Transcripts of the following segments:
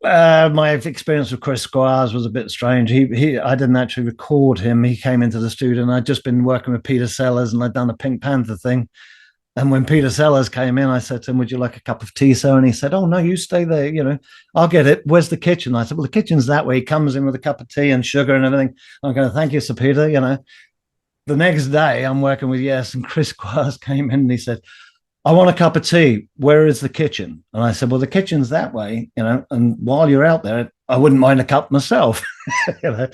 My experience with Chris Squires was a bit strange. I didn't actually record him. He came into the studio, and I'd just been working with Peter Sellers, and I'd done a Pink Panther thing. And when Peter Sellers came in, I said to him, "Would you like a cup of tea, sir?" And he said, "Oh no, you stay there. I'll get it. Where's the kitchen?" I said, "Well, the kitchen's that way." He comes in with a cup of tea and sugar and everything. I'm going, "Thank you, Sir Peter." The next day, I'm working with Yes, and Chris Squires came in and he said, "I want a cup of tea. Where is the kitchen?" And I said, "Well, the kitchen's that way, and while you're out there, I wouldn't mind a cup myself." you know?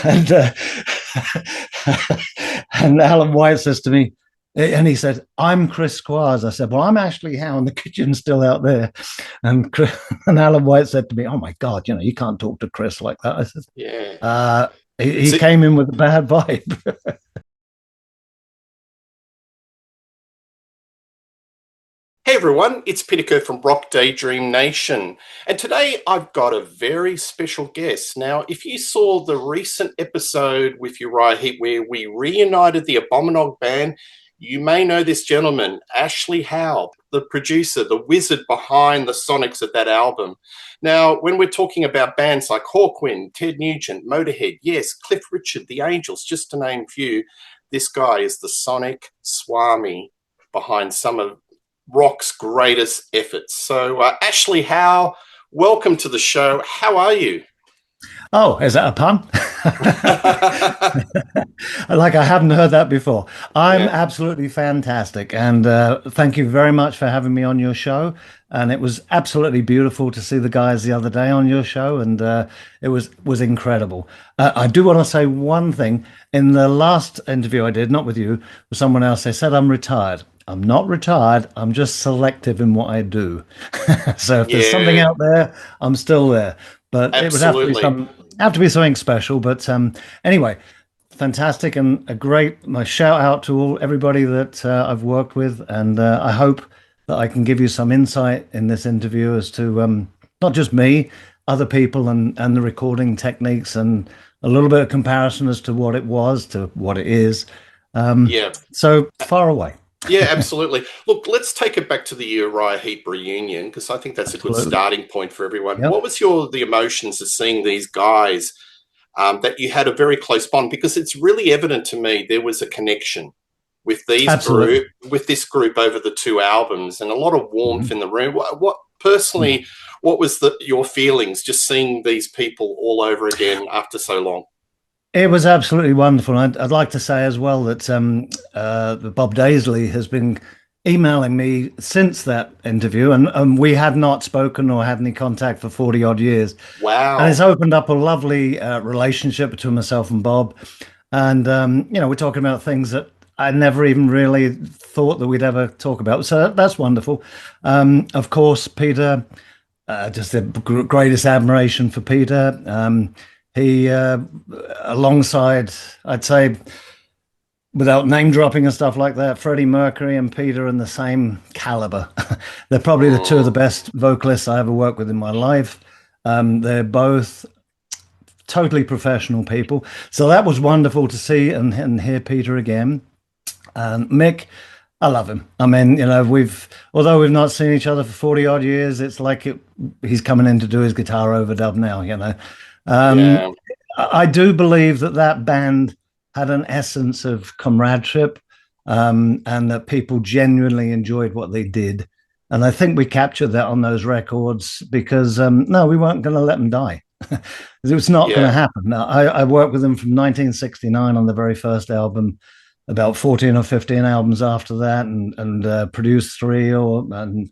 And, and Alan White says to me, and he said, "I'm Chris Squires." I said, "Well, I'm Ashley Howe, and the kitchen's still out there." And Alan White said to me, "Oh my God, you can't talk to Chris like that." I said, "Yeah." He came in with a bad vibe. Hey everyone, it's Peter Kerr from Rock Daydream Nation, and today I've got a very special guest. Now, if you saw the recent episode with Uriah Heep where we reunited the Abominog band, you may know this gentleman, Ashley Howe, the producer, the wizard behind the sonics of that album. Now, when we're talking about bands like Hawkwind, Ted Nugent, Motorhead, yes, Cliff Richard, The Angels, just to name a few, this guy is the sonic swami behind some of rock's greatest efforts. So, Ashley Howe, welcome to the show. How are you? Oh, is that a pun? Like, I haven't heard that before. I'm absolutely fantastic. And thank you very much for having me on your show. And it was absolutely beautiful to see the guys the other day on your show. And it was incredible. I do want to say one thing. In the last interview I did, not with you, with someone else, they said I'm retired. I'm not retired. I'm just selective in what I do. So if there's something out there, I'm still there. But Absolutely. It would have to be something special. But anyway, fantastic and a great. My shout out to everybody that I've worked with, and I hope that I can give you some insight in this interview as to not just me, other people, and the recording techniques, and a little bit of comparison as to what it was to what it is. So far away. Yeah, absolutely. Look, let's take it back to the Uriah Heep reunion, because I think that's a good starting point for everyone. Yep. What was the emotions of seeing these guys, that you had a very close bond? Because it's really evident to me there was a connection with this group over the two albums, and a lot of warmth in the room. What personally, what was your feelings just seeing these people all over again after so long? It was absolutely wonderful. I'd like to say as well that Bob Daisley has been emailing me since that interview, and we had not spoken or had any contact for 40 odd years. Wow. And it's opened up a lovely relationship between myself and Bob. And, we're talking about things that I never even really thought that we'd ever talk about. So that's wonderful. Of course, Peter, just the greatest admiration for Peter. He, alongside, I'd say, without name dropping and stuff like that, Freddie Mercury and Peter in the same caliber. They're probably the two of the best vocalists I ever worked with in my life. They're both totally professional people. So that was wonderful to see and hear Peter again. And Mick, I love him. I mean, although we've not seen each other for 40 odd years, it's like he's coming in to do his guitar overdub now, I do believe that band had an essence of comradeship, and that people genuinely enjoyed what they did. And I think we captured that on those records because, no, we weren't going to let them die. It was not going to happen. Now, I worked with them from 1969 on the very first album, about 14 or 15 albums after that, and produced 3 and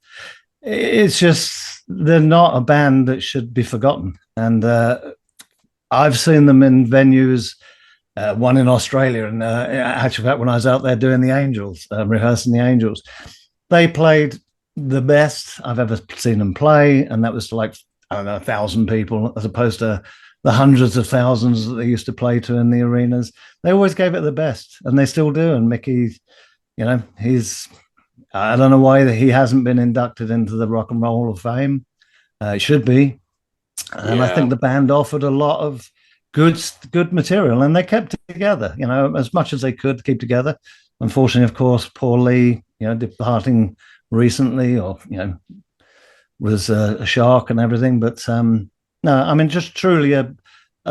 it's just, they're not a band that should be forgotten. And I've seen them in venues, one in Australia, and actually, when I was out there doing the Angels, rehearsing the Angels, they played the best I've ever seen them play, and that was like, I don't know, 1,000 people, as opposed to the hundreds of thousands that they used to play to in the arenas. They always gave it the best, and they still do. And Mickey, I don't know why he hasn't been inducted into the Rock and Roll Hall of Fame. It should be. And I think the band offered a lot of good material, and they kept together, as much as they could keep together. Unfortunately, of course, Paul Lee, departing recently, or was a shark and everything. But No, I mean, just truly a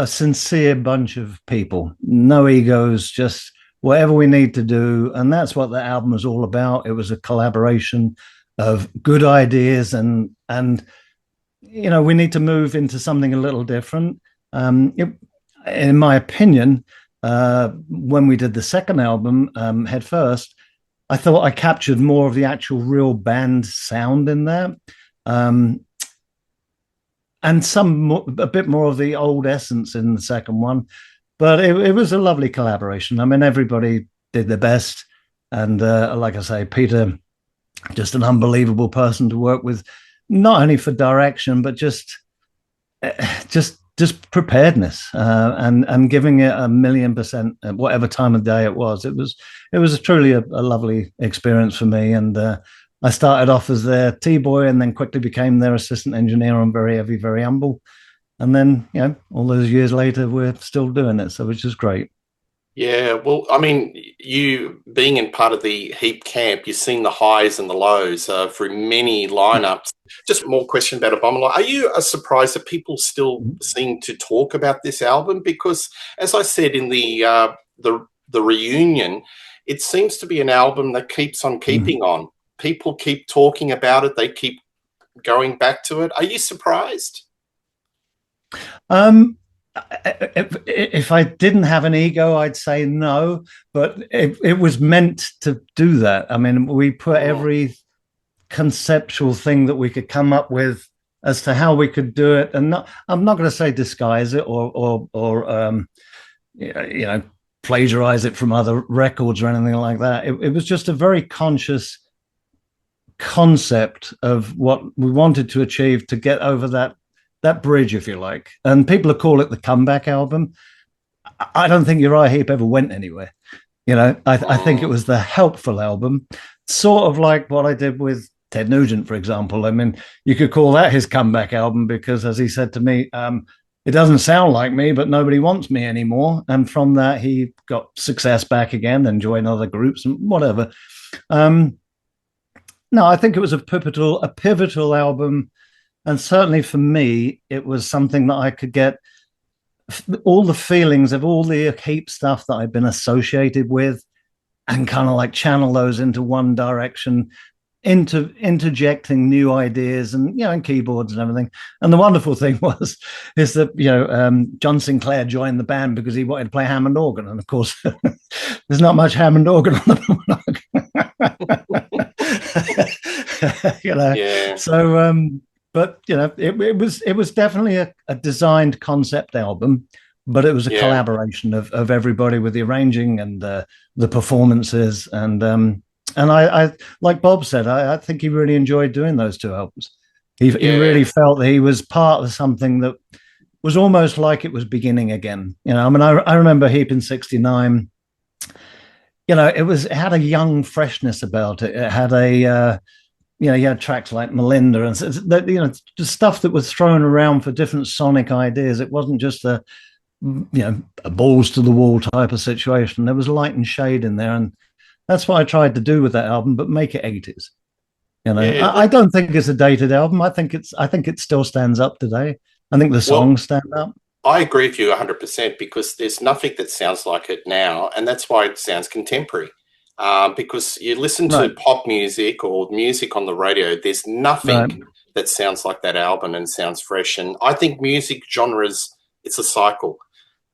sincere bunch of people, no egos, just whatever we need to do. And that's what the album was all about. It was a collaboration of good ideas and we need to move into something a little different. In my opinion, when we did the second album, Head First, I thought I captured more of the actual real band sound in there. Um, and a bit more of the old essence in the second one. But it was a lovely collaboration. I mean, everybody did their best. And like I say, Peter, just an unbelievable person to work with, not only for direction, but just preparedness and giving it 1,000,000% at whatever time of day it was. It was truly a lovely experience for me. And I started off as their T-boy and then quickly became their assistant engineer on Very Heavy, Very Humble. And then, all those years later, we're still doing it. So it's just great. Yeah, well, I mean, you being in part of the Heap camp, you've seen the highs and the lows through many lineups. Just more question about Abominog. Are you surprised that people still seem to talk about this album? Because, as I said in the reunion, it seems to be an album that keeps on keeping on. People keep talking about it. They keep going back to it. Are you surprised? If I didn't have an ego, I'd say no, but it was meant to do that. I mean, we put every conceptual thing that we could come up with as to how we could do it, and I'm not going to say disguise it or plagiarize it from other records or anything like that. It was just a very conscious concept of what we wanted to achieve to get over that bridge, if you like. And people call it the comeback album. I don't think Uriah Heep ever went anywhere. I think it was the helpful album, sort of like what I did with Ted Nugent, for example. I mean, you could call that his comeback album because, as he said to me, it doesn't sound like me, but nobody wants me anymore. And from that, he got success back again and joined other groups and whatever. No, I think it was a pivotal album. And certainly for me, it was something that I could get all the feelings of all the Heap stuff that I've been associated with and kind of like channel those into one direction, interjecting new ideas and keyboards and everything. And the wonderful thing is that John Sinclair joined the band because he wanted to play Hammond organ, and of course there's not much Hammond organ on the Yeah. So but it was definitely a designed concept album, but it was a collaboration of everybody with the arranging and the performances. And I like Bob said, I think he really enjoyed doing those two albums. He really felt that he was part of something that was almost like it was beginning again. I mean, I remember Heap in '69. It had a young freshness about it. It had you had tracks like Melinda and the stuff that was thrown around for different sonic ideas. It wasn't just a balls to the wall type of situation. There was light and shade in there, and that's what I tried to do with that album, but make it 80s. I don't think it's a dated album. I think it still stands up today. I think the songs stand up. I agree with you 100% because there's nothing that sounds like it now, and that's why it sounds contemporary. Because you listen to pop music or music on the radio, there's nothing that sounds like that album and sounds fresh. And I think music genres, it's a cycle.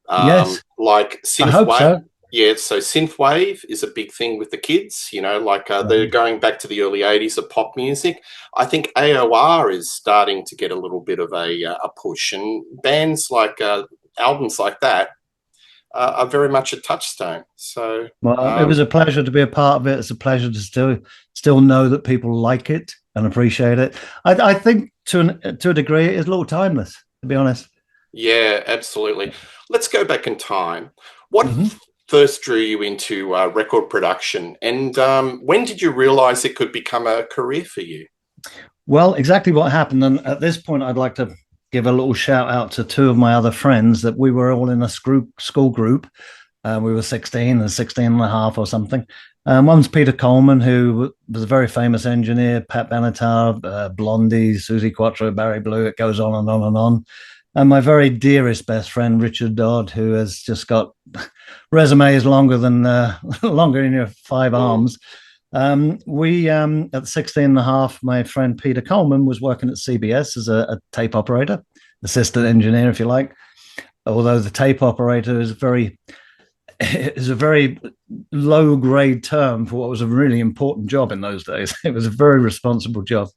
Yes. Like synthwave. So. Yeah, so synthwave is a big thing with the kids, they're going back to the early 80s of pop music. I think AOR is starting to get a little bit of a push, and bands like albums like that are very much a touchstone. So, it was a pleasure to be a part of it. It's a pleasure to still know that people like it and appreciate it. I think to a degree, it is a little timeless, to be honest. Yeah, absolutely. Let's go back in time. What first drew you into record production, and when did you realize it could become a career for you? Well, exactly what happened. And at this point, I'd like to give a little shout out to two of my other friends that we were all in a school group. We were 16 and 16 and a half or something. One's Peter Coleman, who was a very famous engineer, Pat Benatar, Blondie, Susie Quattro, Barry Blue. It goes on and on and on. and my very dearest best friend, Richard Dodd, who has just got resumes longer than longer in your five arms. We at 16 and a half, my friend Peter Coleman was working at CBS as a tape operator, assistant engineer, if you like. Although the tape operator is a very low grade term for what was a really important job in those days. It was a very responsible job.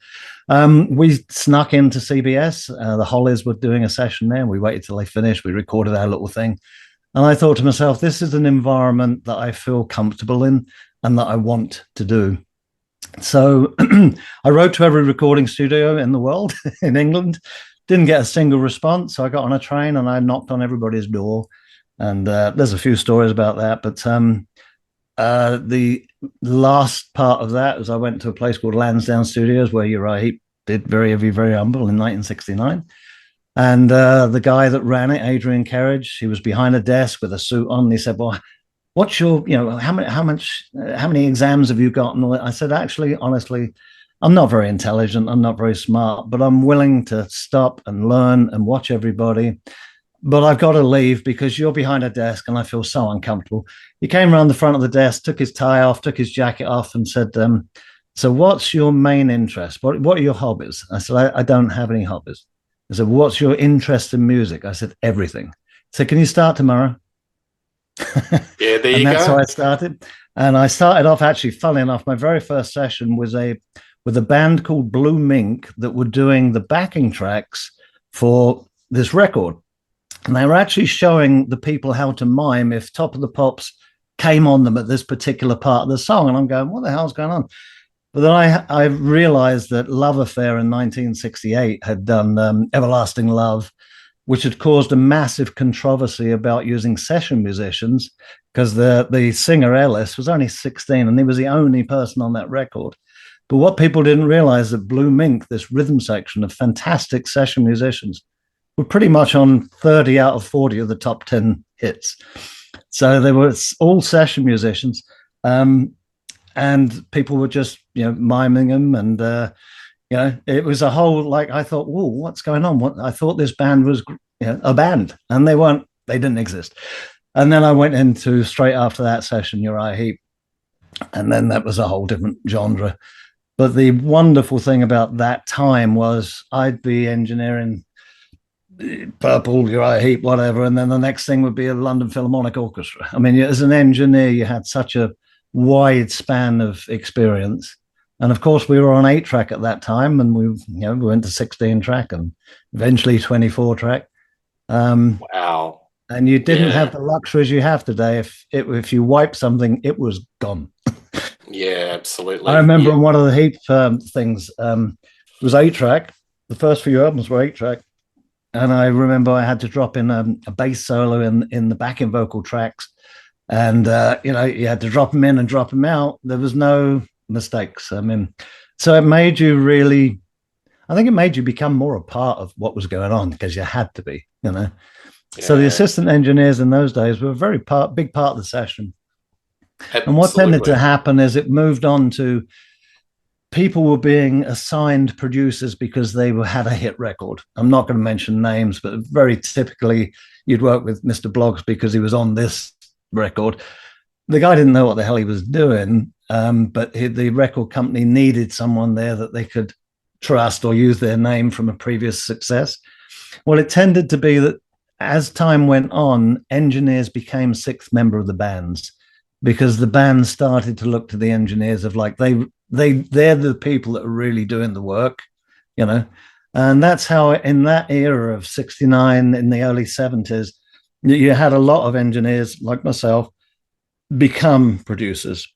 We snuck into CBS. The Hollies were doing a session there. We waited till they finished. We recorded our little thing. And I thought to myself, this is an environment that I feel comfortable in and that I want to do. So I wrote to every recording studio in the world in England, didn't get a single response. So I got on a train and I knocked on everybody's door. And there's a few stories about that. But the last part of that is I went to a place called Lansdowne Studios where Uriah Heep did Very Heavy, Very Humble in 1969. And the guy that ran it, Adrian Kerridge, he was behind a desk with a suit on. He said, well, what's your, how many exams have you got? And I said, actually, honestly, I'm not very intelligent. I'm not very smart, but I'm willing to stop and learn and watch everybody. But I've got to leave because you're behind a desk and I feel so uncomfortable. He came around the front of the desk, took his tie off, took his jacket off and said, so what's your main interest? What are your hobbies? I said, I don't have any hobbies. I said, what's your interest in music? I said, everything. He said, can you start tomorrow? Yeah, there you go. And that's how I started. And I started off, actually, funnily enough, my very first session was with a band called Blue Mink that were doing the backing tracks for this record. And they were actually showing the people how to mime if Top of the Pops came on them at this particular part of the song. And I'm going, what the hell's going on? But then I realized that Love Affair in 1968 had done Everlasting Love, which had caused a massive controversy about using session musicians because the singer Ellis was only 16 and he was the only person on that record. But what people didn't realize that Blue Mink, this rhythm section of fantastic session musicians, were pretty much on 30 out of 40 of the top 10 hits. So they were all session musicians. And people were just, miming them. And, it was a whole, I thought, whoa, what's going on? I thought this band was a band and they didn't exist. And then I went into, straight after that session, Uriah Heep. And then that was a whole different genre. But the wonderful thing about that time was I'd be engineering Purple, Uriah Heep, whatever, and then the next thing would be a London Philharmonic Orchestra. I mean, as an engineer, you had such a wide span of experience. And of course, we were on 8-track at that time, and we went to 16-track and eventually 24-track. Wow. And you didn't have the luxuries you have today. If you wiped something, it was gone. Yeah, absolutely. I remember on one of the Heep things, it was 8-track. The first few albums were 8-track. And I remember I had to drop in a bass solo in the backing vocal tracks. And, you had to drop them in and drop them out. There was no mistakes. I mean, so it made you really, I think it made you become more a part of what was going on because you had to be, Yeah. So the assistant engineers in those days were a very big part of the session. Absolutely. And what tended to happen is it moved on to people were being assigned producers because they had a hit record. I'm not going to mention names, but very typically you'd work with Mr. Bloggs because he was on this record. The guy didn't know what the hell he was doing, but the record company needed someone there that they could trust or use their name from a previous success. Well, it tended to be that as time went on, engineers became sixth member of the bands because the bands started to look to the engineers of they're the people that are really doing the work, and that's how in that era of 69 in the early 70s, you had a lot of engineers like myself become producers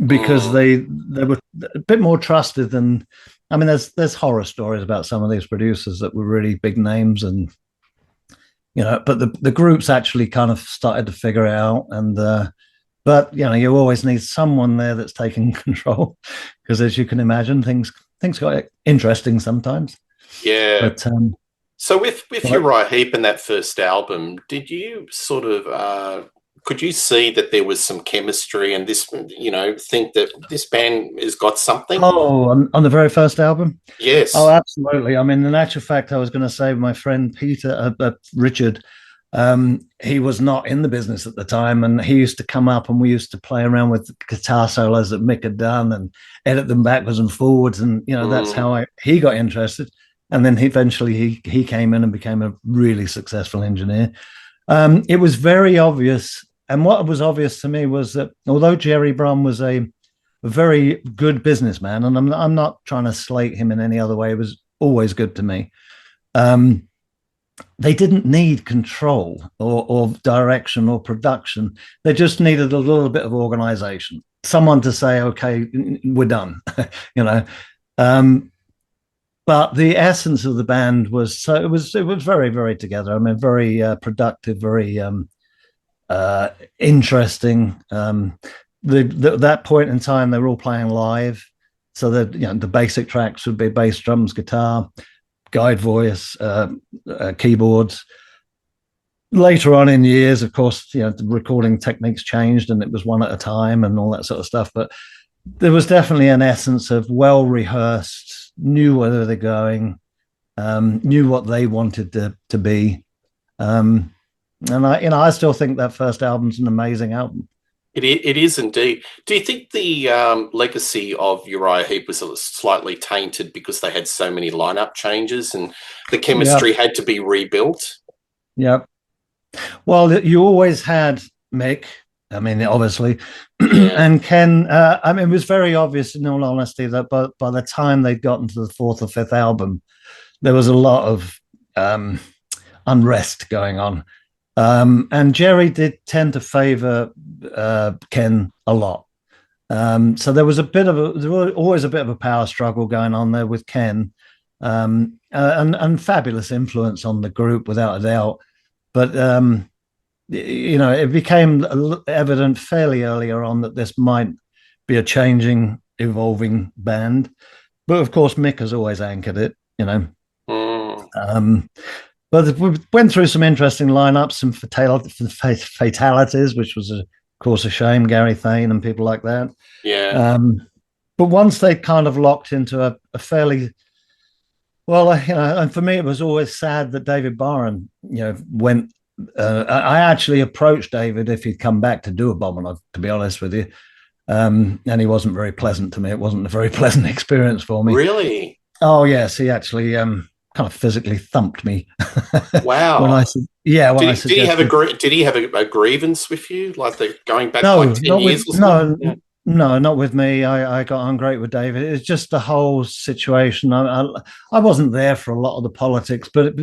because they were a bit more trusted than, I mean, there's horror stories about some of these producers that were really big names and, but the groups actually kind of started to figure it out. And, but, you always need someone there that's taking control because as you can imagine, things got interesting sometimes. Yeah. But, so with Uriah Heep and that first album, did you sort of could you see that there was some chemistry and this, think that this band has got something? Oh, on the very first album? Oh, Yes. absolutely. I mean, in actual fact, I was going to say my friend Richard, he was not in the business at the time, and he used to come up and we used to play around with guitar solos that Mick had done and edit them backwards and forwards, and that's how he got interested. And then he came in and became a really successful engineer. It was very obvious, and what was obvious to me was that although Jerry Brum was a very good businessman, and I'm not trying to slate him in any other way, it was always good to me. They didn't need control or direction or production. They just needed a little bit of organization, someone to say, okay, we're done, but the essence of the band was it was very, very together. I mean, very productive, very interesting. That point in time, they were all playing live, so that the basic tracks would be bass, drums, guitar, guide voice, keyboards. Later on in years, of course, the recording techniques changed, and it was one at a time and all that sort of stuff. But there was definitely an essence of well rehearsed. Knew where they're going, knew what they wanted to be, and I still think that first album's an amazing album. It is indeed. Do you think the legacy of Uriah Heep was slightly tainted because they had so many lineup changes and the chemistry had to be rebuilt? Yep. Well, you always had Mick. I mean, obviously, and Ken. I mean, it was very obvious, in all honesty, that by the time they'd gotten to the fourth or fifth album, there was a lot of unrest going on, and Jerry did tend to favour Ken a lot. So there was always a bit of a power struggle going on there with Ken, and fabulous influence on the group without a doubt, but. It became evident fairly earlier on that this might be a changing, evolving band. But of course, Mick has always anchored it, But we went through some interesting lineups, some fatalities, which was, of course, a shame, Gary Thane and people like that. Yeah. But once they kind of locked into a fairly... Well, and for me, it was always sad that David Byron, went... I actually approached David if he'd come back to do Abominog, to be honest with you, and he wasn't very pleasant to me. It wasn't a very pleasant experience for me. Really? Oh yes, he actually kind of physically thumped me. Wow. When I said, yeah. When did he have a grievance with you, like going back 10 years? No, not with me. I got on great with David. It's just the whole situation. I wasn't there for a lot of the politics, but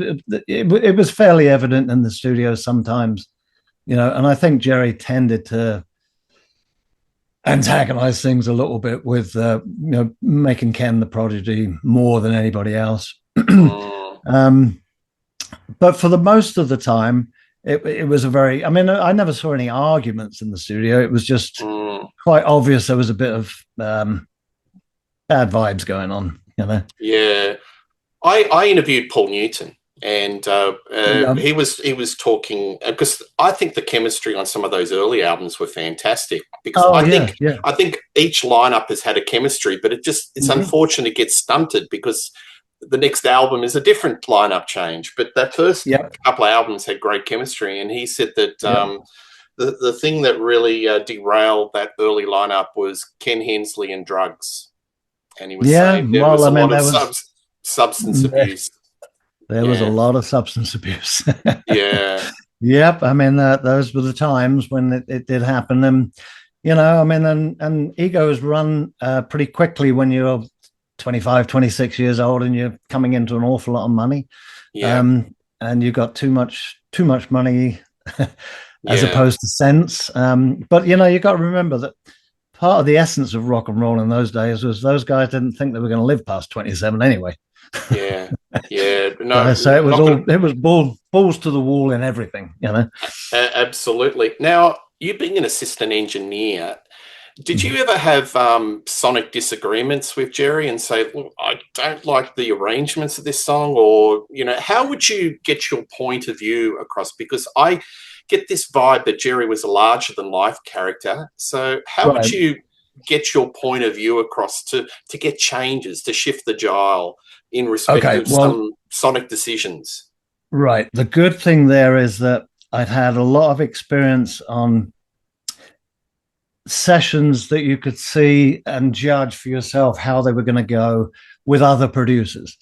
it was fairly evident in the studio sometimes, and I think Jerry tended to antagonize things a little bit with, making Ken the prodigy more than anybody else. But for the most of the time, it was a very... I mean, I never saw any arguments in the studio. It was just... quite obvious there was a bit of bad vibes going on, Yeah, I interviewed Paul Newton, and he was talking, because I think the chemistry on some of those early albums were fantastic. Because I think each lineup has had a chemistry, but it's unfortunate it gets stunted because the next album is a different lineup change. But that first couple of albums had great chemistry, and he said that. The thing that really derailed that early lineup was Ken Hensley and drugs. And he was saying there was a lot of substance abuse. There was a lot of substance abuse. Yeah. Yep. I mean, those were the times when it did happen. And, and egos run pretty quickly when you're 25, 26 years old and you're coming into an awful lot of money. Yeah. And you've got too much money as opposed to sense. But, you got to remember that part of the essence of rock and roll in those days was those guys didn't think they were going to live past 27 anyway. Yeah. No, so it was balls to the wall in everything, Absolutely. Now, you being an assistant engineer, Did you ever have sonic disagreements with Jerry and say, look, I don't like the arrangements of this song? Or, how would you get your point of view across? Because I get this vibe that Jerry was a larger than life character. So how would Right. you get your point of view across to get changes, to shift the dial in respect Okay. of Well, some sonic decisions? right. The good thing there is that I'd had a lot of experience on sessions that you could see and judge for yourself how they were going to go with other producers.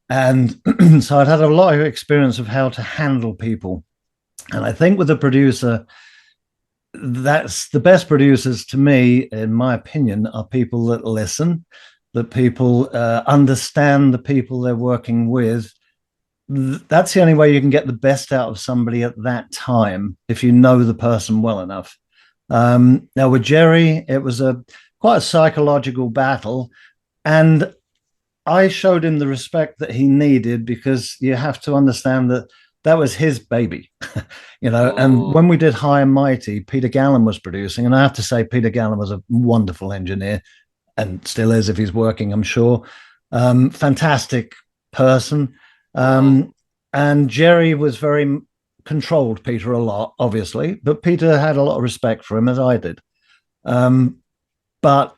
And so I'd had a lot of experience of how to handle people. And I think with a producer, that's the best producers to me, in my opinion, are people that listen, that people understand the people they're working with. That's the only way you can get the best out of somebody at that time, if you know the person well enough. Now with Jerry, it was quite a psychological battle, and I showed him the respect that he needed, because you have to understand that that was his baby, And when we did High and Mighty, Peter Gallen was producing, and I have to say, Peter Gallen was a wonderful engineer, and still is if he's working, I'm sure. Fantastic person. And Jerry was very controlled Peter a lot, obviously, but Peter had a lot of respect for him, as I did. But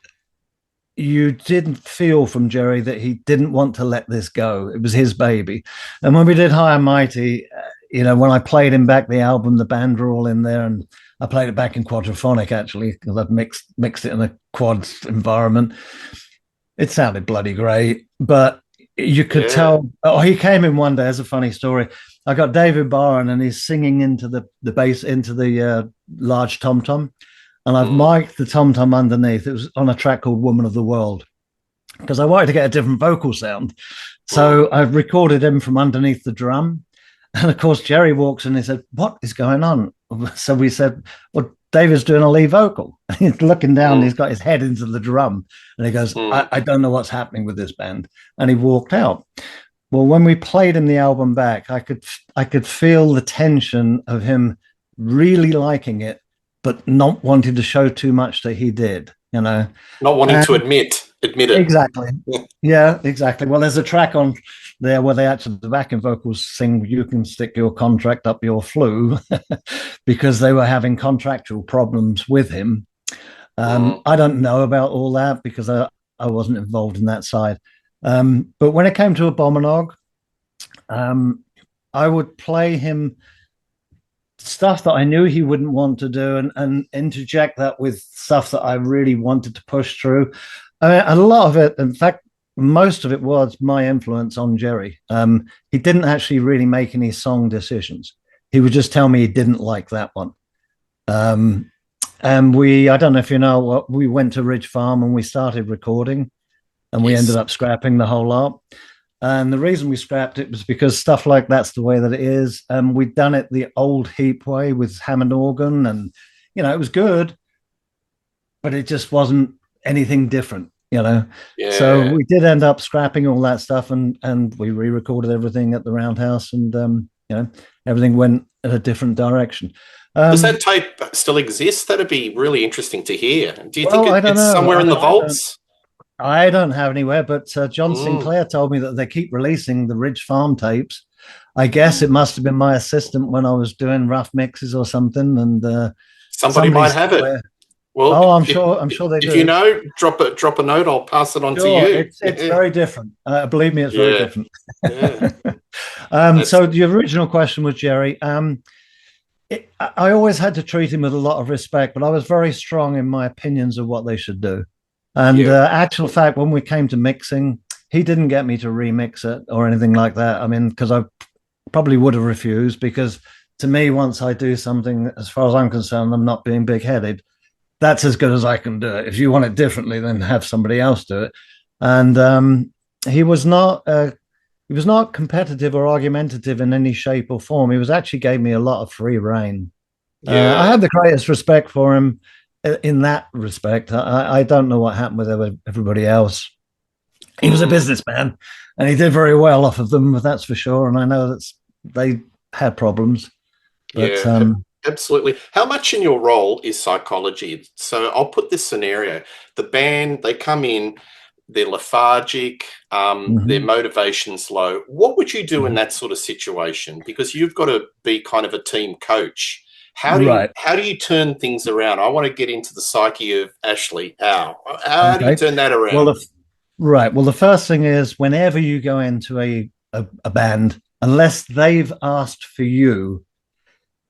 you didn't feel from Jerry that he didn't want to let this go. It was his baby. And when we did High and Mighty, when I played him back the album, the band were all in there, and I played it back in quadraphonic, actually, because I've mixed it in a quad environment. It sounded bloody great, but you could tell. Oh, he came in one day, as a funny story. I got David Barron, and he's singing into the bass, into the large tom-tom. And I've mic'd the tom-tom underneath. It was on a track called Woman of the World, because I wanted to get a different vocal sound. So I've recorded him from underneath the drum. And of course, Jerry walks in and he said, "What is going on?" So we said, "Well, David's doing a lead vocal." He's looking down, he's got his head into the drum, and he goes, I don't know what's happening with this band. And he walked out. Well, when we played him the album back, I could feel the tension of him really liking it, but not wanting to show too much that he did, Not wanting to admit it. Exactly. Yeah, exactly. Well, there's a track on there where they actually, the backing vocals sing, "You can stick your contract up your flue," because they were having contractual problems with him. I don't know about all that, because I wasn't involved in that side. But when it came to Abominog, I would play him stuff that I knew he wouldn't want to do, and interject that with stuff that I really wanted to push through. I mean, a lot of it, in fact, most of it was my influence on Jerry. He didn't actually really make any song decisions. He would just tell me he didn't like that one. And I don't know if you know, we went to Ridge Farm and we started recording, and we ended up scrapping the whole lot. And the reason we scrapped it was because stuff like that's the way that it is. We'd done it the old Heep way with Hammond organ, and it was good, but it just wasn't anything different. So we did end up scrapping all that stuff, and we re-recorded everything at the Roundhouse, and everything went in a different direction. Does that tape still exist? That'd be really interesting to hear. Do you think it's know. somewhere in the vaults? I don't have anywhere, but John Sinclair told me that they keep releasing the Ridge Farm tapes. I guess it must have been my assistant when I was doing rough mixes or something, and somebody might have it. Well, I'm sure they do. If you know, drop a note. I'll pass it on to you. It's very different. Believe me, it's very different. Yeah. So the original question was Jerry. I always had to treat him with a lot of respect, but I was very strong in my opinions of what they should do. And actual fact, when we came to mixing, he didn't get me to remix it or anything like that. I mean, because I probably would have refused, because to me, once I do something, as far as I'm concerned, I'm not being big-headed. That's as good as I can do it. If you want it differently, then have somebody else do it. And he was not competitive or argumentative in any shape or form. He was actually gave me a lot of free rein. I had the greatest respect for him in that respect. I don't know what happened with everybody else. He was a businessman, and he did very well off of them, that's for sure. And I know that they had problems. But Absolutely. How much in your role is psychology? So I'll put this scenario. The band, they come in, they're lethargic, their Mhm. motivation's low. What would you do in Mhm. that sort of situation? Because you've got to be kind of a team coach. Right. How do you turn things around? I want to get into the psyche of Ashley Howe. How do you Okay. turn that Well, around? right. Well, the first thing is whenever you go into a band, unless they've asked for you,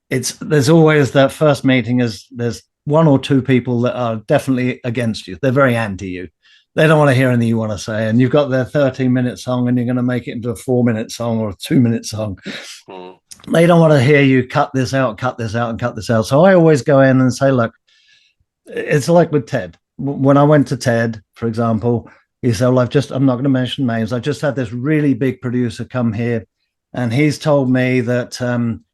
there's always that first meeting is there's one or two people that are definitely against you. They're very anti you. They don't want to hear anything you want to say. And you've got their 13-minute song and you're going to make it into a 4-minute song or a 2-minute song. Hmm. They don't want to hear you cut this out, cut this out, and cut this out. So I always go in and say, look, it's like with Ted. When I went to Ted, for example, he said, well, I'm not going to mention names. I just had this really big producer come here and he's told me that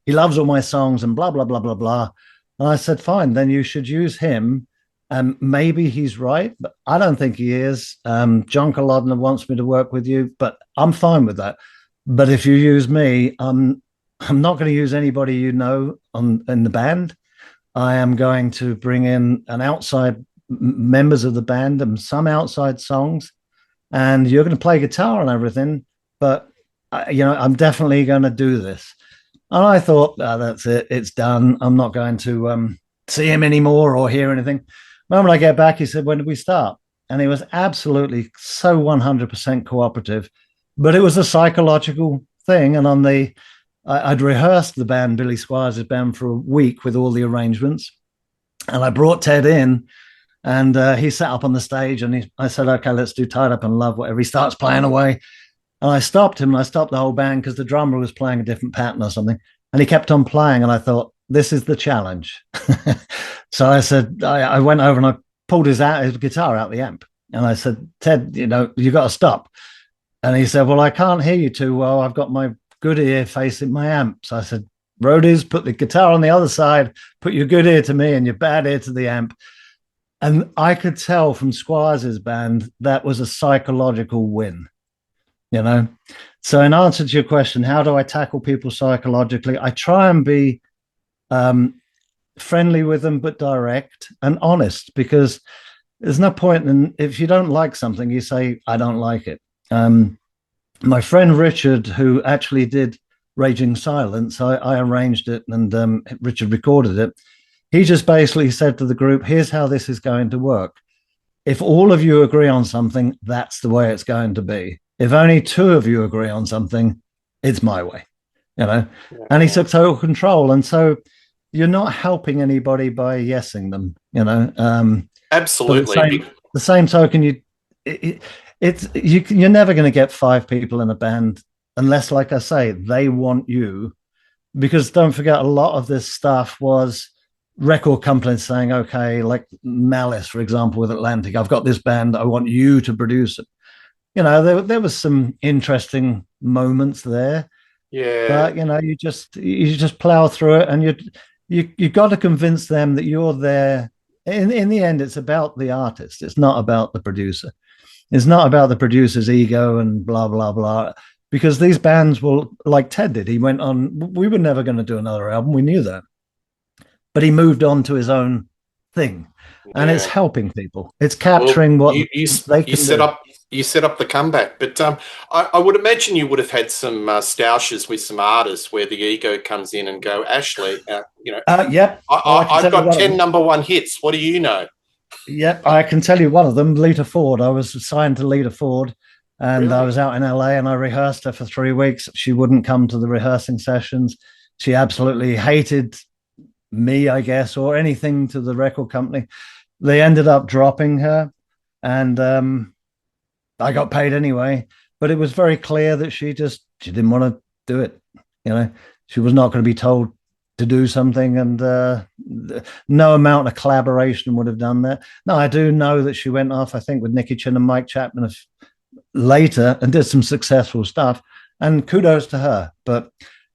he loves all my songs and blah, blah, blah, blah, blah. And I said, fine, then you should use him. And maybe he's right, but I don't think he is. John Kolodner wants me to work with you, but I'm fine with that. But if you use me, I'm not going to use anybody you know in the band. I am going to bring in an outside members of the band and some outside songs, and you're going to play guitar and everything. But I'm definitely going to do this. And I thought, that's it, it's done. I'm not going to see him anymore or hear anything. The moment I get back, he said, "When did we start?" And he was absolutely so 100% cooperative. But it was a psychological thing, and I'd rehearsed the band, Billy Squires' band, for a week with all the arrangements. And I brought Ted in and he sat up on the stage and I said, okay, let's do Tied Up in Love, whatever. He starts playing away. And I stopped him and I stopped the whole band because the drummer was playing a different pattern or something. And he kept on playing. And I thought, this is the challenge. So I said, I went over and I pulled his guitar out the amp. And I said, Ted, you got to stop. And he said, well, I can't hear you too well. I've got my good ear facing my amp. So I said, roadies, put the guitar on the other side, put your good ear to me and your bad ear to the amp. And I could tell from Squires' band that was a psychological win, you know? So in answer to your question, how do I tackle people psychologically? I try and be friendly with them, but direct and honest, because there's no point in, if you don't like something, you say, I don't like it. My friend Richard, who actually did Raging Silence, I arranged it and Richard recorded it. He just basically said to the group, here's how this is going to work. If all of you agree on something, that's the way it's going to be. If only two of you agree on something, it's my way, And he took total control. And so you're not helping anybody by yesing them, Absolutely. The same token, you're never going to get 5 people in a band unless, like I say, they want you. Because don't forget, a lot of this stuff was record companies saying, okay, like Malice, for example, with Atlantic, I've got this band, I want you to produce it. There was some interesting moments there. Yeah. But you just plow through it, and you got to convince them that you're there. In the end, it's about the artist. It's not about the producer. It's not about the producer's ego and blah blah blah. Because these bands will, like Ted did. He went on. We were never going to do another album. We knew that, but he moved on to his own thing, and it's helping people. It's capturing what they can do. You set up the comeback, but I would imagine you would have had some stoushes with some artists where the ego comes in and go, Ashley, yep. I've got 10 #1 hits. What do you know? Yep, I can tell you one of them, Lita Ford. I was assigned to Lita Ford, and really? I was out in LA and I rehearsed her for 3 weeks. She wouldn't come to the rehearsing sessions. She absolutely hated me, I guess, or anything to the record company. They ended up dropping her, and I got paid anyway. But it was very clear that she didn't want to do it. She was not going to be told to do something, and no amount of collaboration would have done that. No, I do know that she went off, I think, with Nicky Chin and Mike Chapman later and did some successful stuff, and kudos to her. But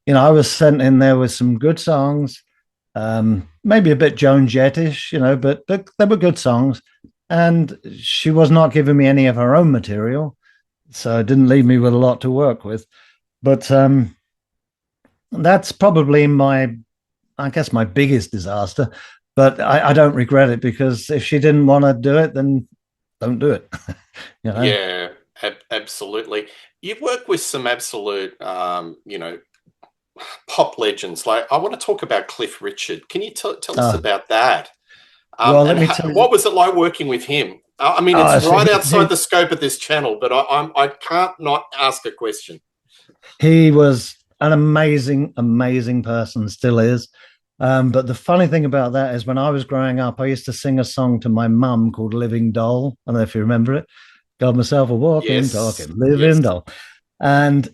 I was sent in there with some good songs, maybe a bit Joan Jettish, but they were good songs, and she was not giving me any of her own material, so it didn't leave me with a lot to work with. But that's probably my I guess, my biggest disaster. But I don't regret it, because if she didn't want to do it, then don't do it. you know. Yeah, absolutely. You've worked with some absolute, pop legends. Like, I want to talk about Cliff Richard. Can you tell us Uh, about that? well, let And me tell you. what was it like working with him? I mean, it's Oh, so right outside the scope of this channel, but I can't not ask a question. he was an amazing, amazing person, still is. But the funny thing about that is, when I was growing up, I used to sing a song to my mum called Living Doll. I don't know if you remember it. Got myself a walking, Yes, talking, living yes. doll. And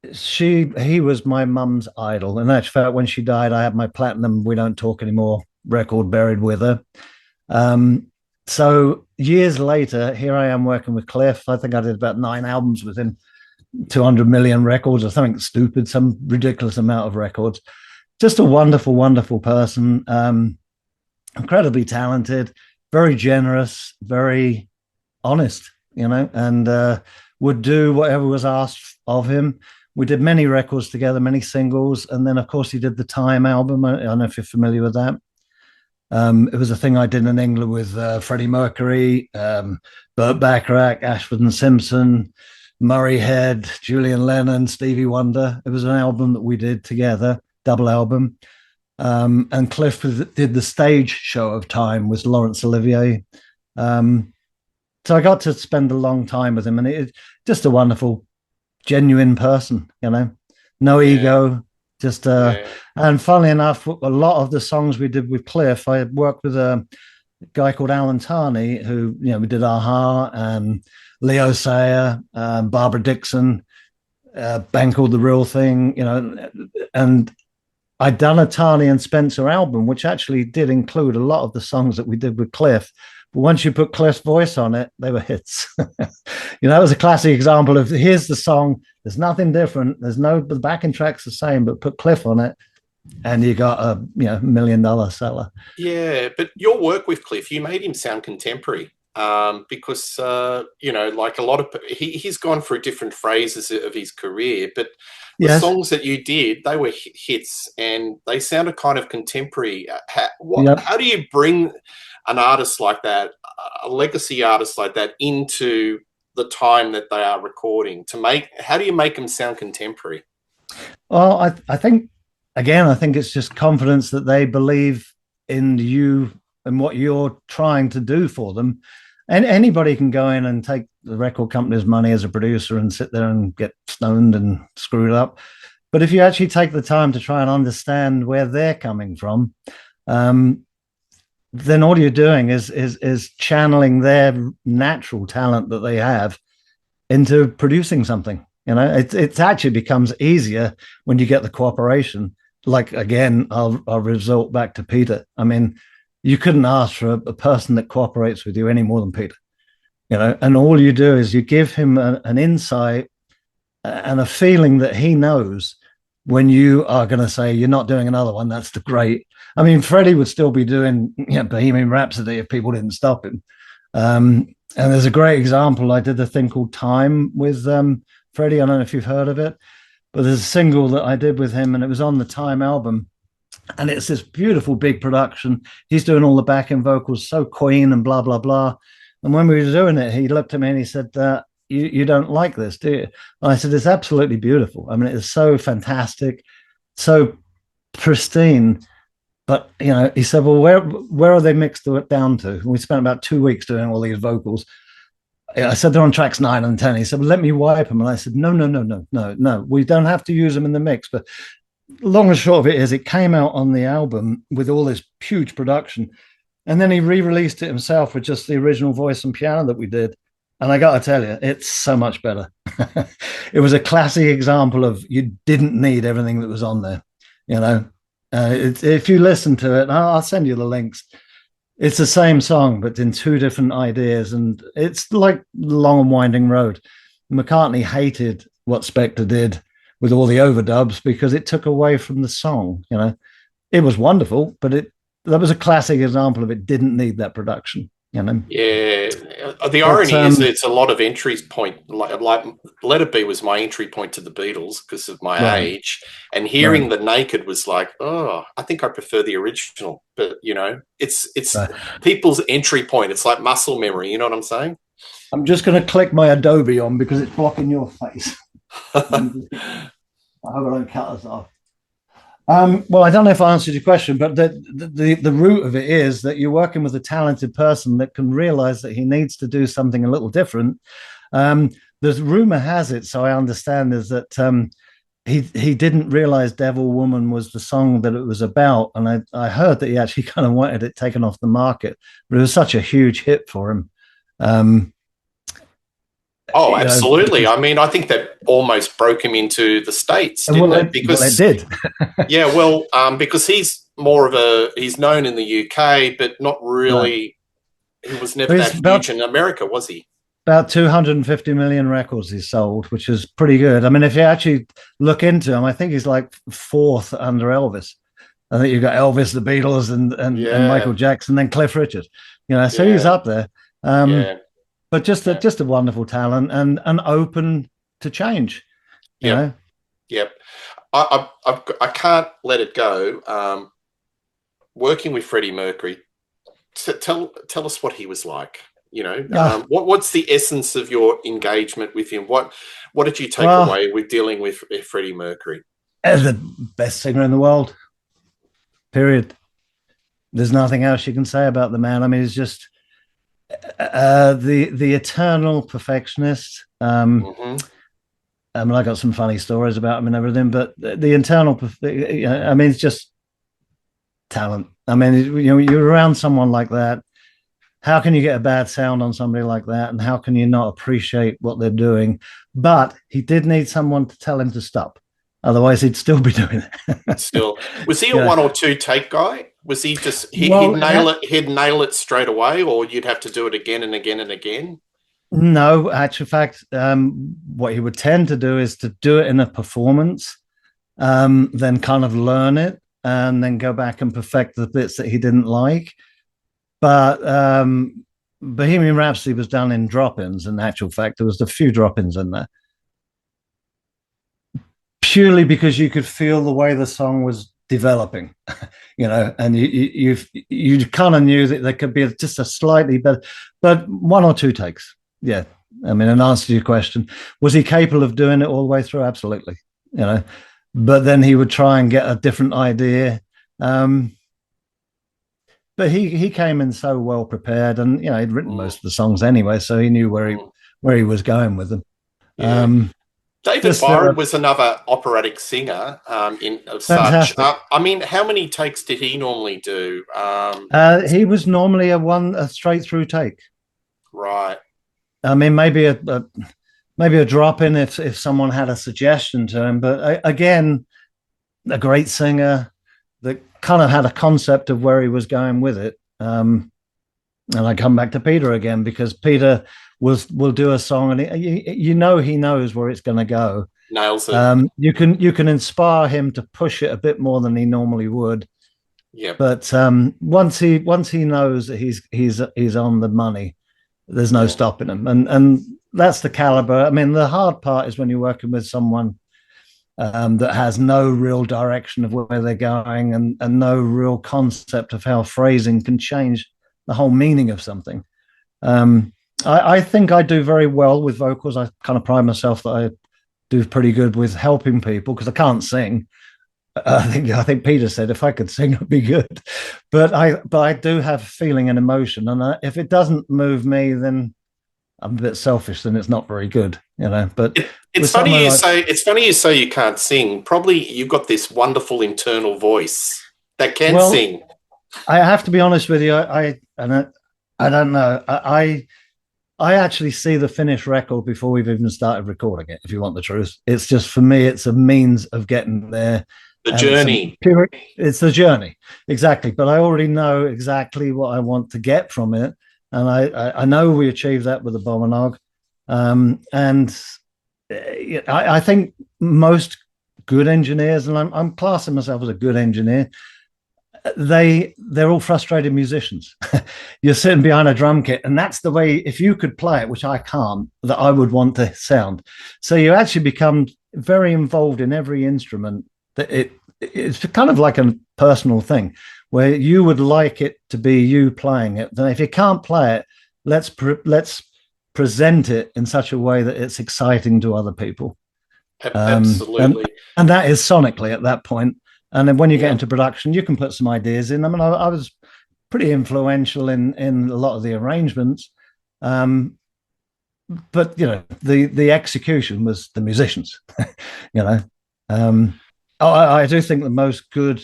he was my mum's idol. In actual fact, when she died, I had my platinum "We Don't Talk Anymore" record buried with her. Um, so years later, here I am working with Cliff. I think I did about 9 albums with him, 200 million records or something stupid, some ridiculous amount of records. Just a wonderful, wonderful person. Incredibly talented, very generous, very honest, and would do whatever was asked of him. We did many records together, many singles, and then of course he did the Time album. I don't know if you're familiar with that. It was a thing I did in England with Freddie Mercury, Burt Bacharach, Ashford and Simpson, Murray Head, Julian Lennon, Stevie Wonder. It was an album that we did together, double album. And Cliff did the stage show of Time with Laurence Olivier. So I got to spend a long time with him, and it's just a wonderful, genuine person, no Yeah, ego, just yeah. and funnily enough, a lot of the songs we did with Cliff, I worked with a guy called Alan Tarney, who, we did Aha and Leo Sayer, Barbara Dixon, band called The Real Thing, and I'd done a Tarney and Spencer album, which actually did include a lot of the songs that we did with Cliff. But once you put Cliff's voice on it, they were hits. That was a classic example of, here's the song. There's nothing different. The backing track's the same, but put Cliff on it, and you got a $1 million seller. Yeah, but your work with Cliff, you made him sound contemporary, because like a lot of he's gone through different phases of his career, but the Yes. songs that you did, they were hits and they sounded kind of contemporary. Yep. How do you bring an artist like that, a legacy artist like that, into the time that they are recording how do you make them sound contemporary? Well, I think, again, I think it's just confidence that they believe in you and what you're trying to do for them. And anybody can go in and take the record company's money as a producer and sit there and get stoned and screwed up. But if you actually take the time to try and understand where they're coming from, then all you're doing is channeling their natural talent that they have into producing something. It actually becomes easier when you get the cooperation. Like, again, I'll resort back to Peter. I mean, you couldn't ask for a person that cooperates with you any more than Peter. And all you do is you give him an insight and a feeling that he knows when you are going to say, you're not doing another one. That's the great. I mean, Freddie would still be doing Bohemian Rhapsody if people didn't stop him. And there's a great example. I did a thing called Time with Freddie. I don't know if you've heard of it, but there's a single that I did with him, and it was on the Time album. And it's this beautiful big production. He's doing all the backing vocals, so Queen and blah, blah, blah. And when we were doing it, he looked at me and he said, you don't like this, do you? And I said, it's absolutely beautiful. I mean, it's so fantastic, so pristine. But, he said, well, where are they mixed down to? And we spent about 2 weeks doing all these vocals. I said, they're on tracks 9 and 10. He said, well, let me wipe them. And I said, no. We don't have to use them in the mix. But long and short of it is, it came out on the album with all this huge production. And then he re-released it himself with just the original voice and piano that we did. And I got to tell you, it's so much better. It was a classic example of, you didn't need everything that was on there. If you listen to it, I'll send you the links. It's the same song, but in 2 different ideas. And it's like Long and Winding Road. McCartney hated what Spector did with all the overdubs because it took away from the song. It was wonderful, but that was a classic example of, it didn't need that production. you know. Yeah, the But irony is it's a lot of entries point. Like Let It Be was my entry point to the Beatles because of my right, age, and right, hearing the Naked was like, oh, I think I prefer the original. But it's right. people's entry point. It's like muscle memory. You know what I'm saying? I'm just going to click my Adobe on because it's blocking your face. I hope I don't cut us off. Well, I don't know if I answered your question, but the root of it is that you're working with a talented person that can realize that he needs to do something a little different. The rumor has it, so I understand, is that he didn't realize Devil Woman was the song that it was about, and I heard that he actually kind of wanted it taken off the market, but it was such a huge hit for him. Um, Oh, you know, absolutely. I mean, I think that almost broke him into the States, and didn't it? it Because did. yeah, because he's known in the UK, but not Right. really. He was never It's that huge in America, was he? about 250 million records he's sold, which is pretty good. I mean, if you actually look into him, I think he's like fourth under Elvis. I think you've got Elvis, the Beatles, and Michael Yeah, Jackson, then Cliff Richard. So he's yeah, up there. Um, yeah, but yeah, just a wonderful talent and open to change. You yep, know, yep. I can't let it go. Working with Freddie Mercury, tell us what he was like. yeah. What's the essence of your engagement with him? What did you take Well, away with dealing with Freddie Mercury? as the best singer in the world. Period. There's nothing else you can say about the man. I mean, he's just the eternal perfectionist. Mm-hmm. I mean, I got some funny stories about him and everything, but the internal, I mean, it's just talent. I mean, you're around someone like that. How can you get a bad sound on somebody like that? And how can you not appreciate what they're doing? But he did need someone to tell him to stop. Otherwise, he'd still be doing it. Still, was he a Yeah. one or two take guy? Was he just he'd Well, nail it? He'd nail it straight away, or you'd have to do it again and again and again. no, actual fact, what he would tend to do is to do it in a performance, then kind of learn it, and then go back and perfect the bits that he didn't like. But Bohemian Rhapsody was done in drop-ins. In actual fact, there was a few drop-ins in there, purely because you could feel the way the song was developing, and you kind of knew that there could be just a slightly better, but one or two takes. Yeah, I mean, in answer to your question, was he capable of doing it all the way through? Absolutely, but then he would try and get a different idea. But he came in so well prepared, and he'd written Mm, most of the songs anyway, so he knew mm, where he was going with them. yeah, David Just Byron was another operatic singer in of such. fantastic. I mean, how many takes did he normally do? He was normally a straight through take. Right. I mean, maybe a drop in if someone had a suggestion to him, but again, a great singer that kind of had a concept of where he was going with it. And I come back to Peter again because Peter will do a song, and he knows where it's going to go. Nails it. You can inspire him to push it a bit more than he normally would, Yep. but once he knows that he's on the money, there's no Yeah. stopping him, and that's the caliber. I mean, the hard part is when you're working with someone that has no real direction of where they're going, and no real concept of how phrasing can change the whole meaning of something. I think I do very well with vocals. I kind of pride myself that I do pretty good with helping people because I can't sing. I think Peter said if I could sing, I'd be good. But I do have feeling and emotion, and if it doesn't move me, then I'm a bit selfish. Then it's not very good, But It's with funny someone you like, say it's funny you say you can't sing. Probably you've got this wonderful internal voice that can well, sing. I have to be honest with you. I don't know. I actually see the finished record before we've even started recording it. If you want the truth, it's just for me, it's a means of getting there. The And journey. it's the journey, exactly. But I already know exactly what I want to get from it, and I know we achieved that with the Abominog. And I think most good engineers, and I'm classing myself as a good engineer, they're all frustrated musicians. You're sitting behind a drum kit, and that's the way, if you could play it, which I can't, that I would want to sound. So you actually become very involved in every instrument. That it's kind of like a personal thing where you would like it to be you playing it. Then if you can't play it, let's present it in such a way that it's exciting to other people. Absolutely. And that is sonically at that point. And then when you get into production, you can put some ideas in. I mean, I was pretty influential in a lot of the arrangements, but the execution was the musicians. I do think the most good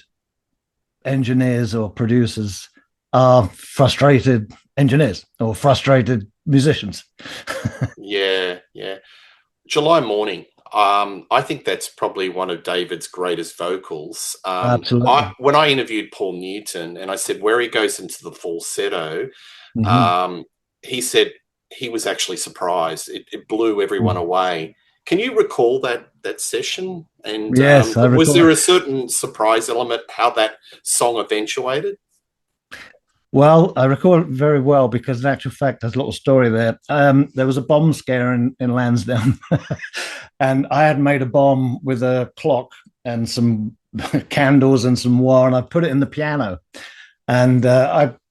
engineers or producers are frustrated engineers or frustrated musicians. Yeah. July Morning. I think that's probably one of David's greatest vocals. Absolutely. When I interviewed Paul Newton and I said where he goes into the falsetto, he said he was actually surprised. It blew everyone away. Can you recall that session? And yes, was there a certain surprise element how that song eventuated? Well, I recall it very well because, in actual fact, there's a little story there. There was a bomb scare in Lansdowne, and I had made a bomb with a clock and some candles and some wire, and I put it in the piano. And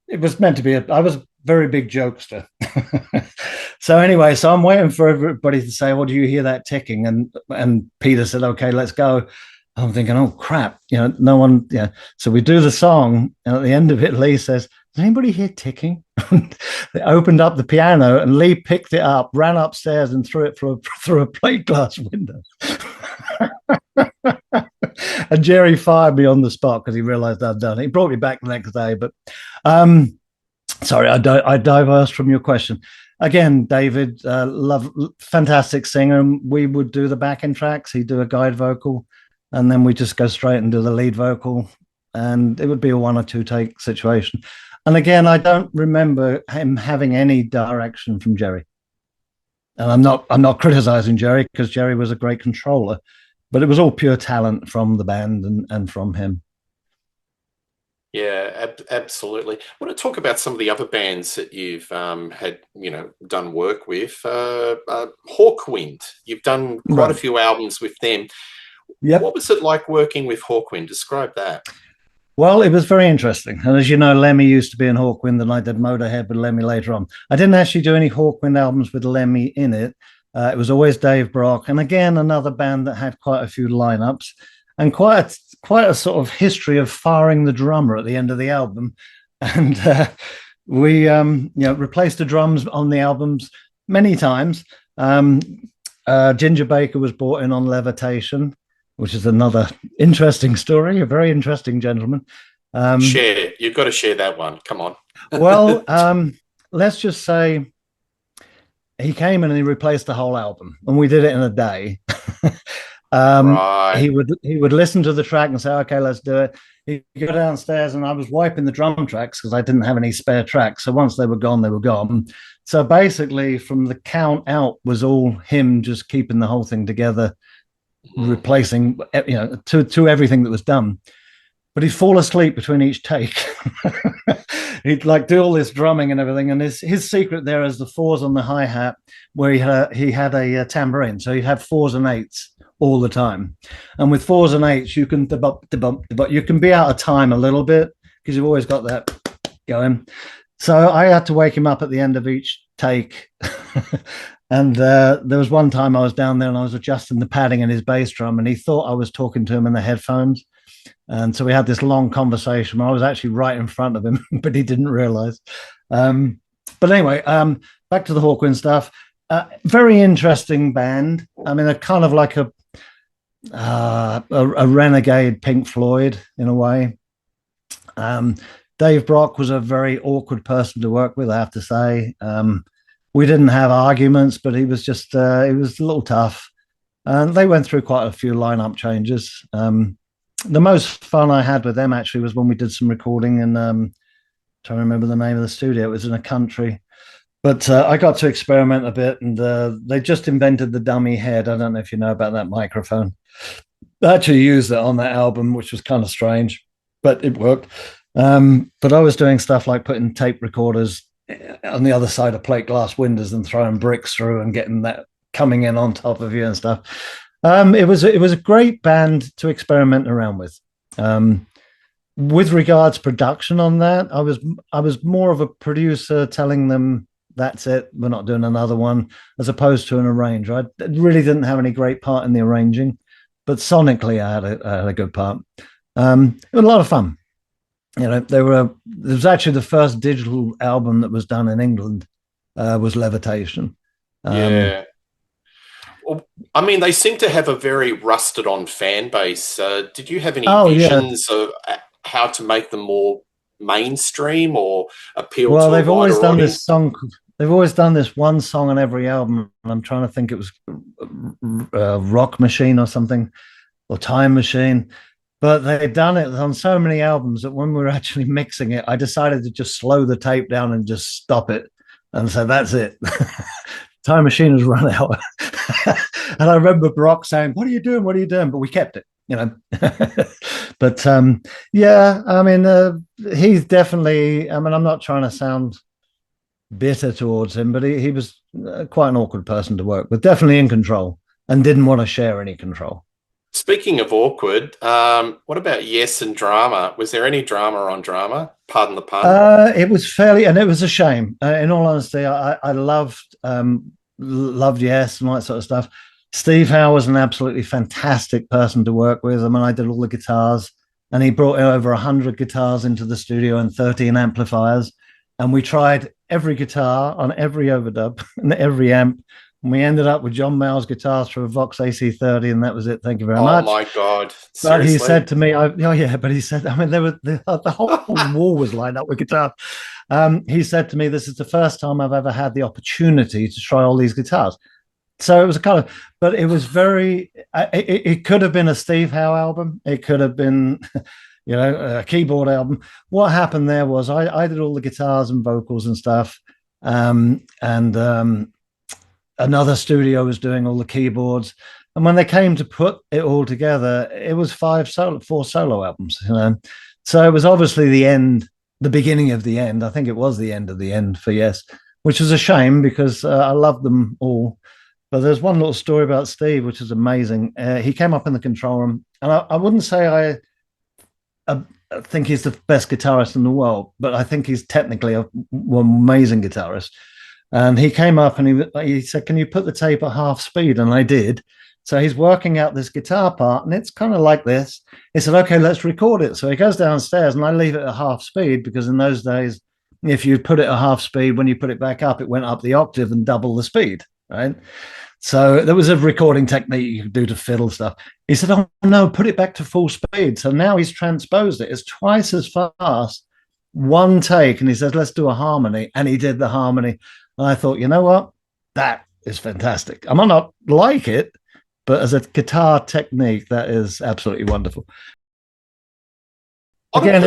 it was meant to be I was a very big jokester. So anyway, so I'm waiting for everybody to say, "Well, do you hear that ticking?" And Peter said, "Okay, let's go." I'm thinking, "Oh crap, no one." Yeah. So we do the song, and at the end of it, Lee says, "Does anybody hear ticking?" They opened up the piano, and Lee picked it up, ran upstairs, and threw it through a plate glass window. And Jerry fired me on the spot because he realized I'd done it. He brought me back the next day. But sorry, I diverged from your question. Again, David, fantastic singer. We would do the backing tracks. He'd do a guide vocal, and then we just go straight and do the lead vocal, and it would be a 1 or 2 take situation. And again, I don't remember him having any direction from Jerry. And I'm not criticizing Jerry because Jerry was a great controller, but it was all pure talent from the band and from him. Yeah, absolutely. I want to talk about some of the other bands that you've had, done work with. Hawkwind. You've done quite a few albums with them. Yep. What was it like working with Hawkwind? Describe that. Well, it was very interesting. And as you know, Lemmy used to be in Hawkwind, and I did Motorhead with Lemmy later on. I didn't actually do any Hawkwind albums with Lemmy in it. It was always Dave Brock. And again, another band that had quite a few lineups and quite a sort of history of firing the drummer at the end of the album. And we replaced the drums on the albums many times. Ginger Baker was brought in on Levitation, which is another interesting story, a very interesting gentleman. Share. You've got to share that one. Come on. Well, let's just say he came in and he replaced the whole album, and we did it in a day. Right. He would listen to the track and say, "Okay, let's do it." He'd go downstairs, and I was wiping the drum tracks because I didn't have any spare tracks. So once they were gone, they were gone. So basically, from the count out was all him just keeping the whole thing together, replacing, to everything that was done. But he'd fall asleep between each take. He'd do all this drumming and everything. And his secret there is the 4s on the hi-hat, where he had a tambourine. So he'd have 4s and 8s all the time. And with 4s and 8s, you can but you can be out of time a little bit because you've always got that going. So I had to wake him up at the end of each take. And there was one time I was down there and I was adjusting the padding in his bass drum, and he thought I was talking to him in the headphones. And so we had this long conversation where I was actually right in front of him, but he didn't realize. But anyway, back to the Hawkwind stuff. Very interesting band. I mean, they're kind of like a renegade Pink Floyd in a way. Dave Brock was a very awkward person to work with, I have to say. We didn't have arguments, but he was just, he was a little tough. And they went through quite a few lineup changes. The most fun I had with them actually was when we did some recording in, trying to remember the name of the studio. It was in a country. But I got to experiment a bit, and they just invented the dummy head. I don't know if you know about that microphone. They actually used it on that album, which was kind of strange. but it worked. But I was doing stuff like putting tape recorders on the other side of plate glass windows and throwing bricks through and getting that coming in on top of you and stuff. It was a great band to experiment around with. With regards production on that, I was more of a producer telling them that's it, we're not doing another one, as opposed to an arranger. I really didn't have any great part in the arranging, but sonically I had a good part. It was a lot of fun. There was actually the first digital album that was done in England, was Levitation. Yeah. Well, I mean, they seem to have a very rusted on fan base. Did you have any visions of how to make them more mainstream or appeal to a they've always wider done audience? this song. They've always done this one song on every album, and I'm trying to think, it was Rock Machine or something, or Time Machine. But they'd done it on so many albums that when we were actually mixing it, I decided to just slow the tape down and just stop it. And so that's it. Time Machine has run out. And I remember Brock saying, "What are you doing? What are you doing?" But we kept it. But yeah, I mean, he's definitely, I mean, I'm not trying to sound bitter towards him, but he was quite an awkward person to work with, definitely in control and didn't want to share any control. Speaking of awkward, what about Yes and Drama? Was there any drama on Drama? Pardon the pun. It was fairly, and it was a shame. In all honesty, I loved Yes and all that sort of stuff. Steve Howe was an absolutely fantastic person to work with. I mean, I did all the guitars, and he brought over 100 guitars into the studio and 13 amplifiers, and we tried every guitar on every overdub and every amp. And we ended up with John Mayall's guitars for a Vox AC30, and that was it. Thank you very much. Oh my God! Seriously? But he said to me, but he said, I mean, the whole wall was lined up with guitars. He said to me, "This is the first time I've ever had the opportunity to try all these guitars." So it was but it was very. It could have been a Steve Howe album. It could have been, a keyboard album. What happened there was I did all the guitars and vocals and stuff, and another studio was doing all the keyboards. And when they came to put it all together, it was four solo albums. So it was obviously the beginning of the end. I think it was the end of the end for Yes, which was a shame because I loved them all. But there's one little story about Steve, which is amazing. He came up in the control room, and I wouldn't say I think he's the best guitarist in the world, but I think he's technically an amazing guitarist. And he came up and he said, "Can you put the tape at half speed?" And I did. So he's working out this guitar part, and it's kind of like this. He said, "Okay, let's record it." So he goes downstairs, and I leave it at half speed because in those days, if you put it at half speed, when you put it back up, it went up the octave and double the speed, right? So there was a recording technique you could do to fiddle stuff. He said, "Oh no, put it back to full speed." So now he's transposed it. It's twice as fast, one take. And he says, "Let's do a harmony." And he did the harmony. And I thought, you know what? That is fantastic. I might not like it, but as a guitar technique, that is absolutely wonderful. On a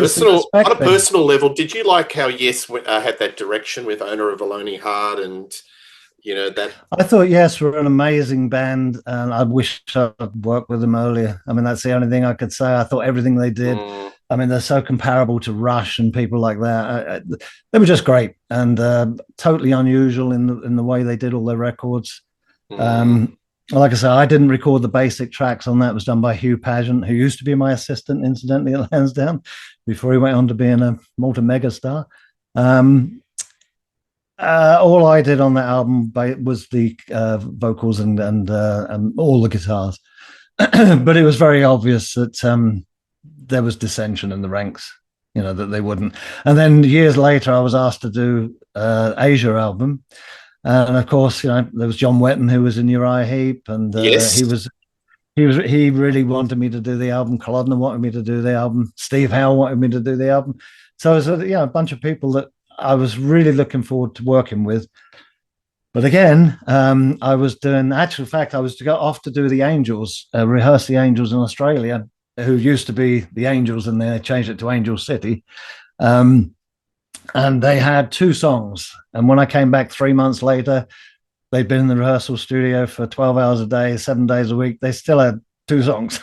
personal level, did you like how Yes had that direction with Owner of a Lonely Heart and that? I thought Yes were an amazing band, and I wish I'd worked with them earlier. I mean, that's the only thing I could say. I thought everything they did. I mean, they're so comparable to Rush and people like that. They were just great and totally unusual in the way they did all their records. Like I said, I didn't record the basic tracks on that. It was done by Hugh Pageant, who used to be my assistant, incidentally, at Lansdowne, before he went on to being a multi-mega star. All I did on that album was the vocals and all the guitars. But it was very obvious that there was dissension in the ranks, that they wouldn't. And then years later, I was asked to do Asia album. And of course, there was John Wetton, who was in Uriah Heep, and yes. he really wanted me to do the album. Kolodner wanted me to do the album. Steve Howe wanted me to do the album. So it was a bunch of people that I was really looking forward to working with. But again, I was doing, actual fact, I was to go off to do the Angels, rehearse the Angels in Australia, who used to be the Angels, and then they changed it to Angel City. And they had 2 songs. And when I came back 3 months later, they'd been in the rehearsal studio for 12 hours a day, 7 days a week. They still had 2 songs.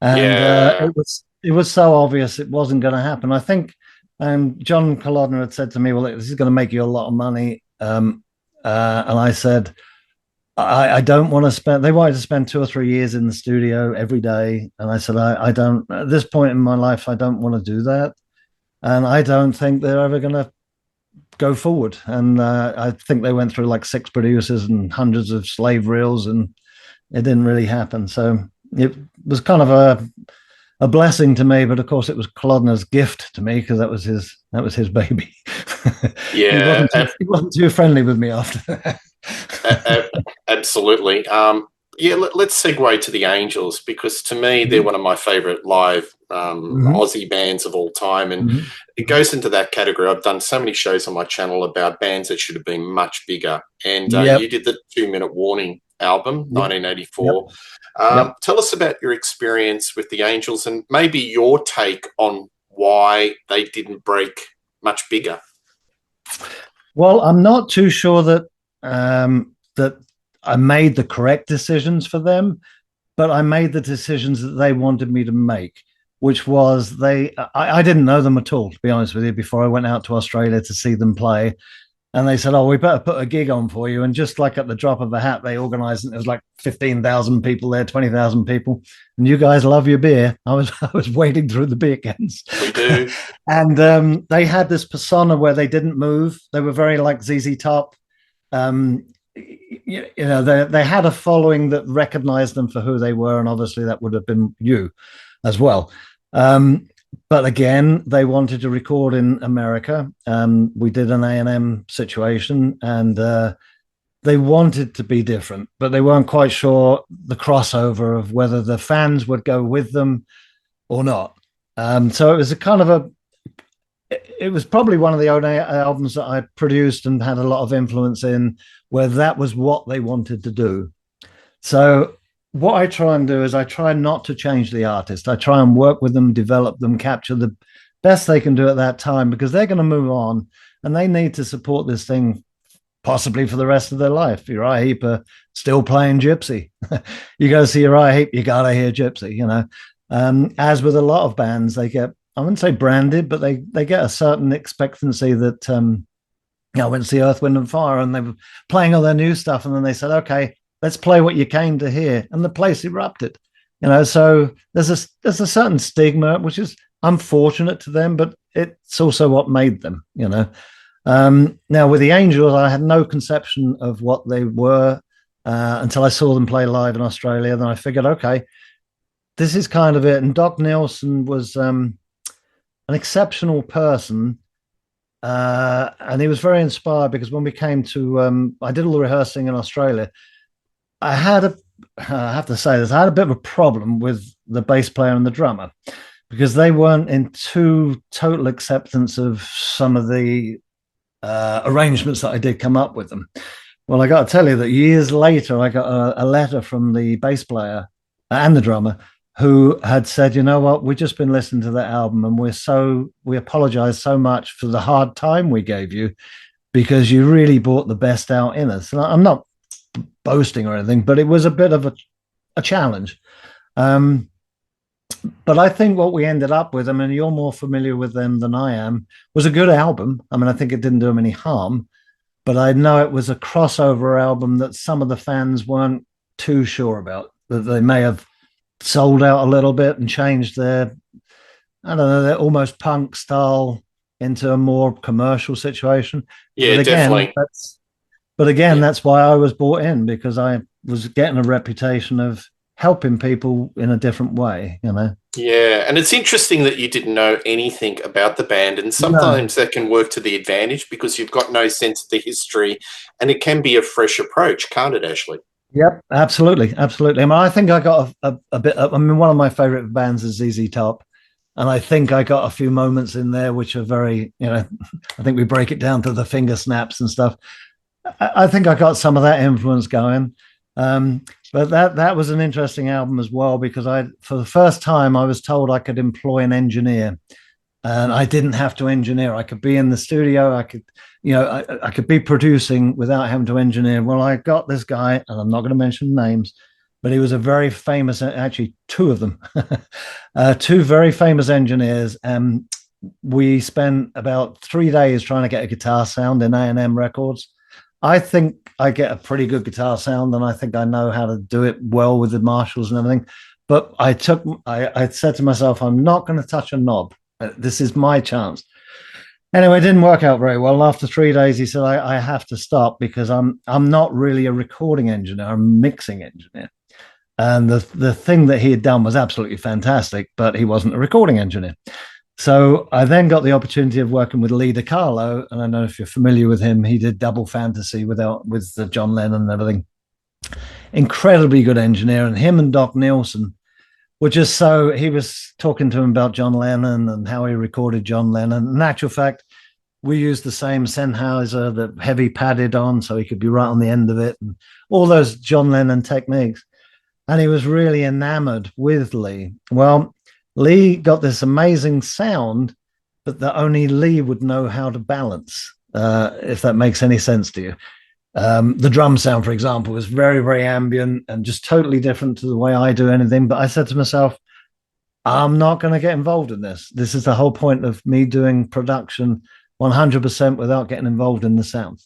And it was so obvious it wasn't going to happen. I think John Kolodner had said to me, "Well, this is going to make you a lot of money," and I said, I don't want to spend. They wanted to spend 2 or 3 years in the studio every day, and I said, I don't. At this point in my life, I don't want to do that, and I don't think they're ever going to go forward. And I think they went through like 6 producers and hundreds of slave reels, and it didn't really happen. So it was kind of a blessing to me, but of course it was Kolodner's gift to me because that was his baby. Yeah, He wasn't too friendly with me after that. absolutely. Yeah, let's segue to the Angels because to me they're one of my favourite live Aussie bands of all time, and it goes into that category. I've done so many shows on my channel about bands that should have been much bigger, and you did the 2 Minute Warning album, 1984. Tell us about your experience with the Angels and maybe your take on why they didn't break much bigger. Well, I'm not too sure that that I made the correct decisions for them, but I made the decisions that they wanted me to make, which was I didn't know them at all, to be honest with you, before I went out to Australia to see them play. And they said, "Oh, we better put a gig on for you." And just like at the drop of a hat, they organized it. There was like 15,000 people there, 20,000 people. And you guys love your beer. I was wading through the beer cans. We do. And they had this persona where they didn't move. They were very like ZZ Top. They had a following that recognized them for who they were. And obviously that would have been you as well. But again, they wanted to record in America. We did an A&M situation, and they wanted to be different, but they weren't quite sure the crossover of whether the fans would go with them or not. So it was it was probably one of the only albums that I produced and had a lot of influence in, where that was what they wanted to do. So what I try and do is I try not to change the artist. I try and work with them, develop them, capture the best they can do at that time, because they're going to move on and they need to support this thing possibly for the rest of their life. Uriah Heep are still playing Gypsy. You go see Uriah Heep, you got to hear Gypsy, As with a lot of bands, they get, I wouldn't say branded, but they get a certain expectancy that, I went to see Earth, Wind and Fire and they were playing all their new stuff. And then they said, okay, let's play what you came to hear. And the place erupted, so there's a certain stigma, which is unfortunate to them, but it's also what made them, Now with the Angels, I had no conception of what they were until I saw them play live in Australia. Then I figured, okay, this is kind of it. And Doc Nielsen was an exceptional person. And he was very inspired because when we came to, I did all the rehearsing in Australia. I have to say this, I had a bit of a problem with the bass player and the drummer because they weren't in total acceptance of some of the arrangements that I did come up with them. Well, I got to tell you that years later, I got a letter from the bass player and the drummer who had said, "You know what, we've just been listening to that album and we apologize so much for the hard time we gave you because you really brought the best out in us." And I'm not boasting or anything, but it was a bit of a challenge. But I think what we ended up with, I mean, you're more familiar with them than I am, was a good album. I mean, I think it didn't do them any harm, but I know it was a crossover album that some of the fans weren't too sure about, that they may have sold out a little bit and changed their almost punk style into a more commercial situation. Yeah, but again, definitely. That's why I was brought in, because I was getting a reputation of helping people in a different way, Yeah, and it's interesting that you didn't know anything about the band, and sometimes that can work to the advantage because you've got no sense of the history, and it can be a fresh approach, can't it, Ashley? Yep, absolutely. I mean, I think I got a bit. I mean, one of my favorite bands is ZZ Top, and I think I got a few moments in there which are very, I think we break it down to the finger snaps and stuff. I think I got some of that influence going. But that was an interesting album as well, because for the first time, I was told I could employ an engineer, and I didn't have to engineer. I could be in the studio. I could, I could be producing without having to engineer. Well, I got this guy, and I'm not going to mention names, but he was a very famous, actually, two of them, two very famous engineers. We spent about 3 days trying to get a guitar sound in A&M Records. I think I get a pretty good guitar sound, and I think I know how to do it well with the Marshalls and everything. But I said to myself, I'm not going to touch a knob. This is my chance. Anyway, it didn't work out very well. After 3 days, he said, I have to stop because I'm not really a recording engineer, I'm a mixing engineer. And the thing that he had done was absolutely fantastic, but he wasn't a recording engineer. So I then got the opportunity of working with Lee DiCarlo, and I don't know if you're familiar with him. He did Double Fantasy with John Lennon and everything. Incredibly good engineer, and him and Doc Nielsen were just so. He was talking to him about John Lennon and how he recorded John Lennon. In actual fact, we used the same Sennheiser that heavy padded on, so he could be right on the end of it, and all those John Lennon techniques. And he was really enamored with Lee. Well, Lee got this amazing sound, but that only Lee would know how to balance, if that makes any sense to you. The drum sound, for example, was very, very ambient and just totally different to the way I do anything. But I said to myself, I'm not going to get involved in this. This is the whole point of me doing production 100% without getting involved in the sound.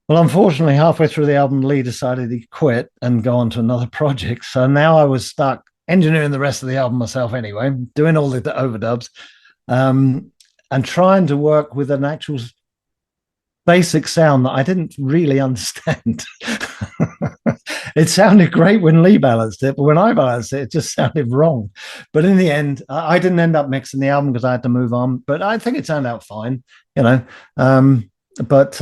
Well, unfortunately, halfway through the album, Lee decided he'd quit and go on to another project. So now I was stuck engineering the rest of the album myself anyway, doing all the overdubs, and trying to work with an actual basic sound that I didn't really understand. It sounded great when Lee balanced it, but when I balanced it, it just sounded wrong. But in the end, I didn't end up mixing the album because I had to move on. But I think it turned out fine, you know. But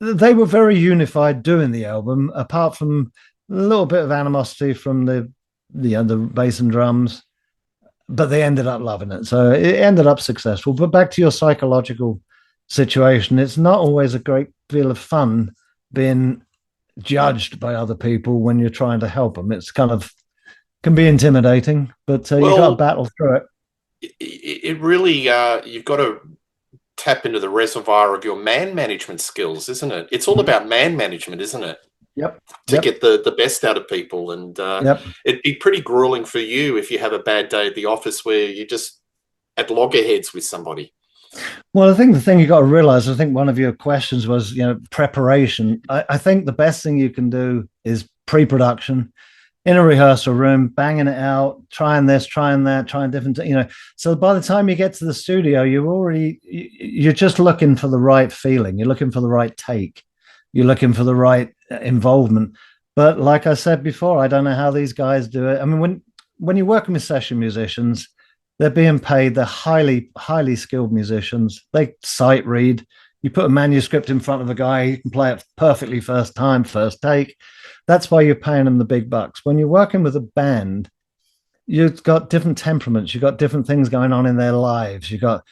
they were very unified doing the album, apart from a little bit of animosity from the bass and drums, but they ended up loving it. So it ended up successful. But back to your psychological situation, it's not always a great deal of fun being judged by other people when you're trying to help them. It's kind of can be intimidating, but you've got to battle through it. It really, you've got to tap into the reservoir of your man management skills, isn't it? It's all about man management, isn't it? Yep. To get the best out of people. And it'd be pretty grueling for you if you have a bad day at the office where you just at loggerheads with somebody. Well, I think the thing you got to realize, I think one of your questions was, preparation. I think the best thing you can do is pre-production in a rehearsal room, banging it out, trying this, trying that, trying different, So by the time you get to the studio, you're just looking for the right feeling. You're looking for the right take. You're looking for the right involvement. But like I said before, I don't know how these guys do it. I mean, when you're working with session musicians, they're being paid. They're highly, highly skilled musicians. They sight read. You put a manuscript in front of a guy, he can play it perfectly first time, first take. That's why you're paying them the big bucks. When you're working with a band, you've got different temperaments. You've got different things going on in their lives. You've got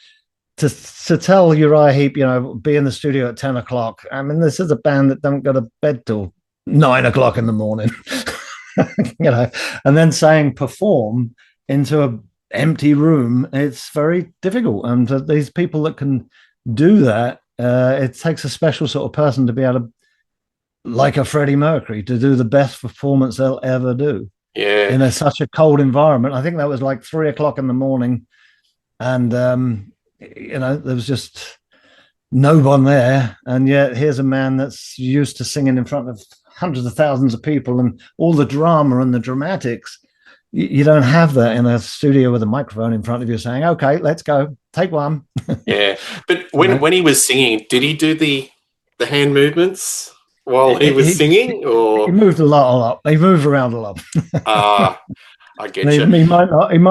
to tell Uriah Heep, be in the studio at 10 o'clock. I mean, this is a band that don't go to bed till 9 o'clock in the morning, and then saying perform into a empty room, it's very difficult. And these people that can do that, it takes a special sort of person to be able to, like a Freddie Mercury, to do the best performance they'll ever do. Yeah, in such a cold environment. I think that was like 3 o'clock in the morning, and there was just no one there. And yet here's a man that's used to singing in front of hundreds of thousands of people and all the drama and the dramatics. You don't have that in a studio with a microphone in front of you saying, okay, let's go, take one. Yeah. But when he was singing, did he do the hand movements while he was singing? Or he moved a lot. He moved around a lot. I get you. He might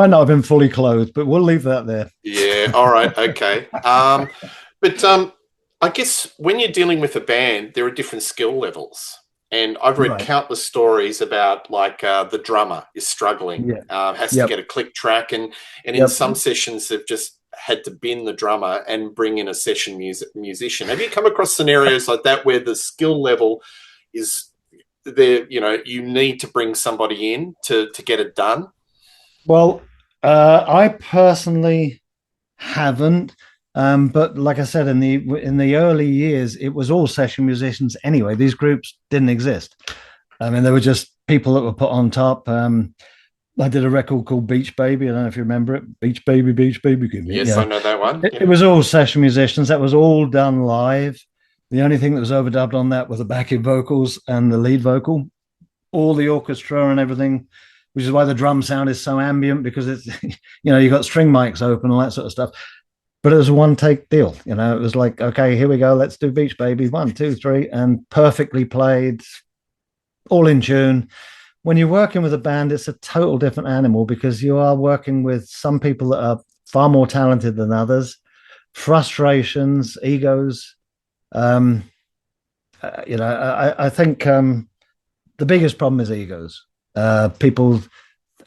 not have been fully clothed, but we'll leave that there. Yeah, all right, okay. But I guess when you're dealing with a band, there are different skill levels. And I've read countless stories about the drummer is struggling, has to get a click track. And in some sessions, they've just had to bin the drummer and bring in a session musician. Have you come across scenarios like that where the skill level is there, you need to bring somebody in to get it done? Well, I personally haven't. But like I said, in the early years, it was all session musicians anyway. These groups didn't exist. I mean, they were just people that were put on top. I did a record called Beach Baby. I don't know if you remember it. Beach Baby, Beach Baby. Yes, I know that one. It was all session musicians. That was all done live. The only thing that was overdubbed on that were the backing vocals and the lead vocal. All the orchestra and everything, which is why the drum sound is so ambient, because it's, you got string mics open and all that sort of stuff. But it was a one take deal. It was like, okay, here we go. Let's do Beach Baby. 1, 2, 3, and perfectly played, all in tune. When you're working with a band, it's a total different animal, because you are working with some people that are far more talented than others, frustrations, egos. I think the biggest problem is egos. People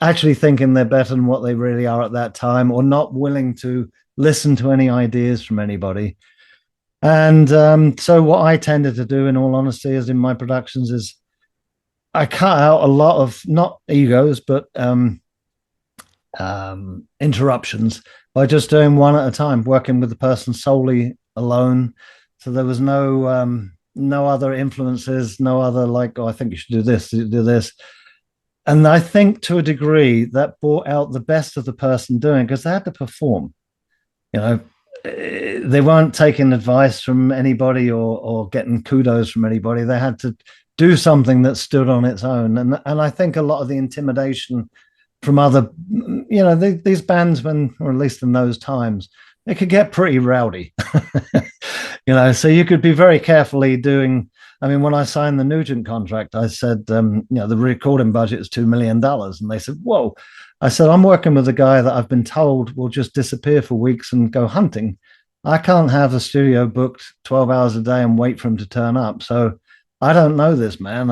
actually thinking they're better than what they really are at that time, or not willing to listen to any ideas from anybody. And so what I tended to do, in all honesty, is in my productions is I cut out a lot of, not egos, but interruptions, by just doing one at a time, working with the person solely alone. So there was no other influences, no other like, oh, I think you should do this, do this. And I think to a degree that brought out the best of the person doing, because they had to perform. They weren't taking advice from anybody or getting kudos from anybody. They had to do something that stood on its own. And I think a lot of the intimidation from other, these bands, or at least in those times, it could get pretty rowdy. So you could be very carefully doing. I mean, when I signed the Nugent contract, I said, the recording budget is $2 million. And they said, whoa. I said, I'm working with a guy that I've been told will just disappear for weeks and go hunting. I can't have the studio booked 12 hours a day and wait for him to turn up. So I don't know this man.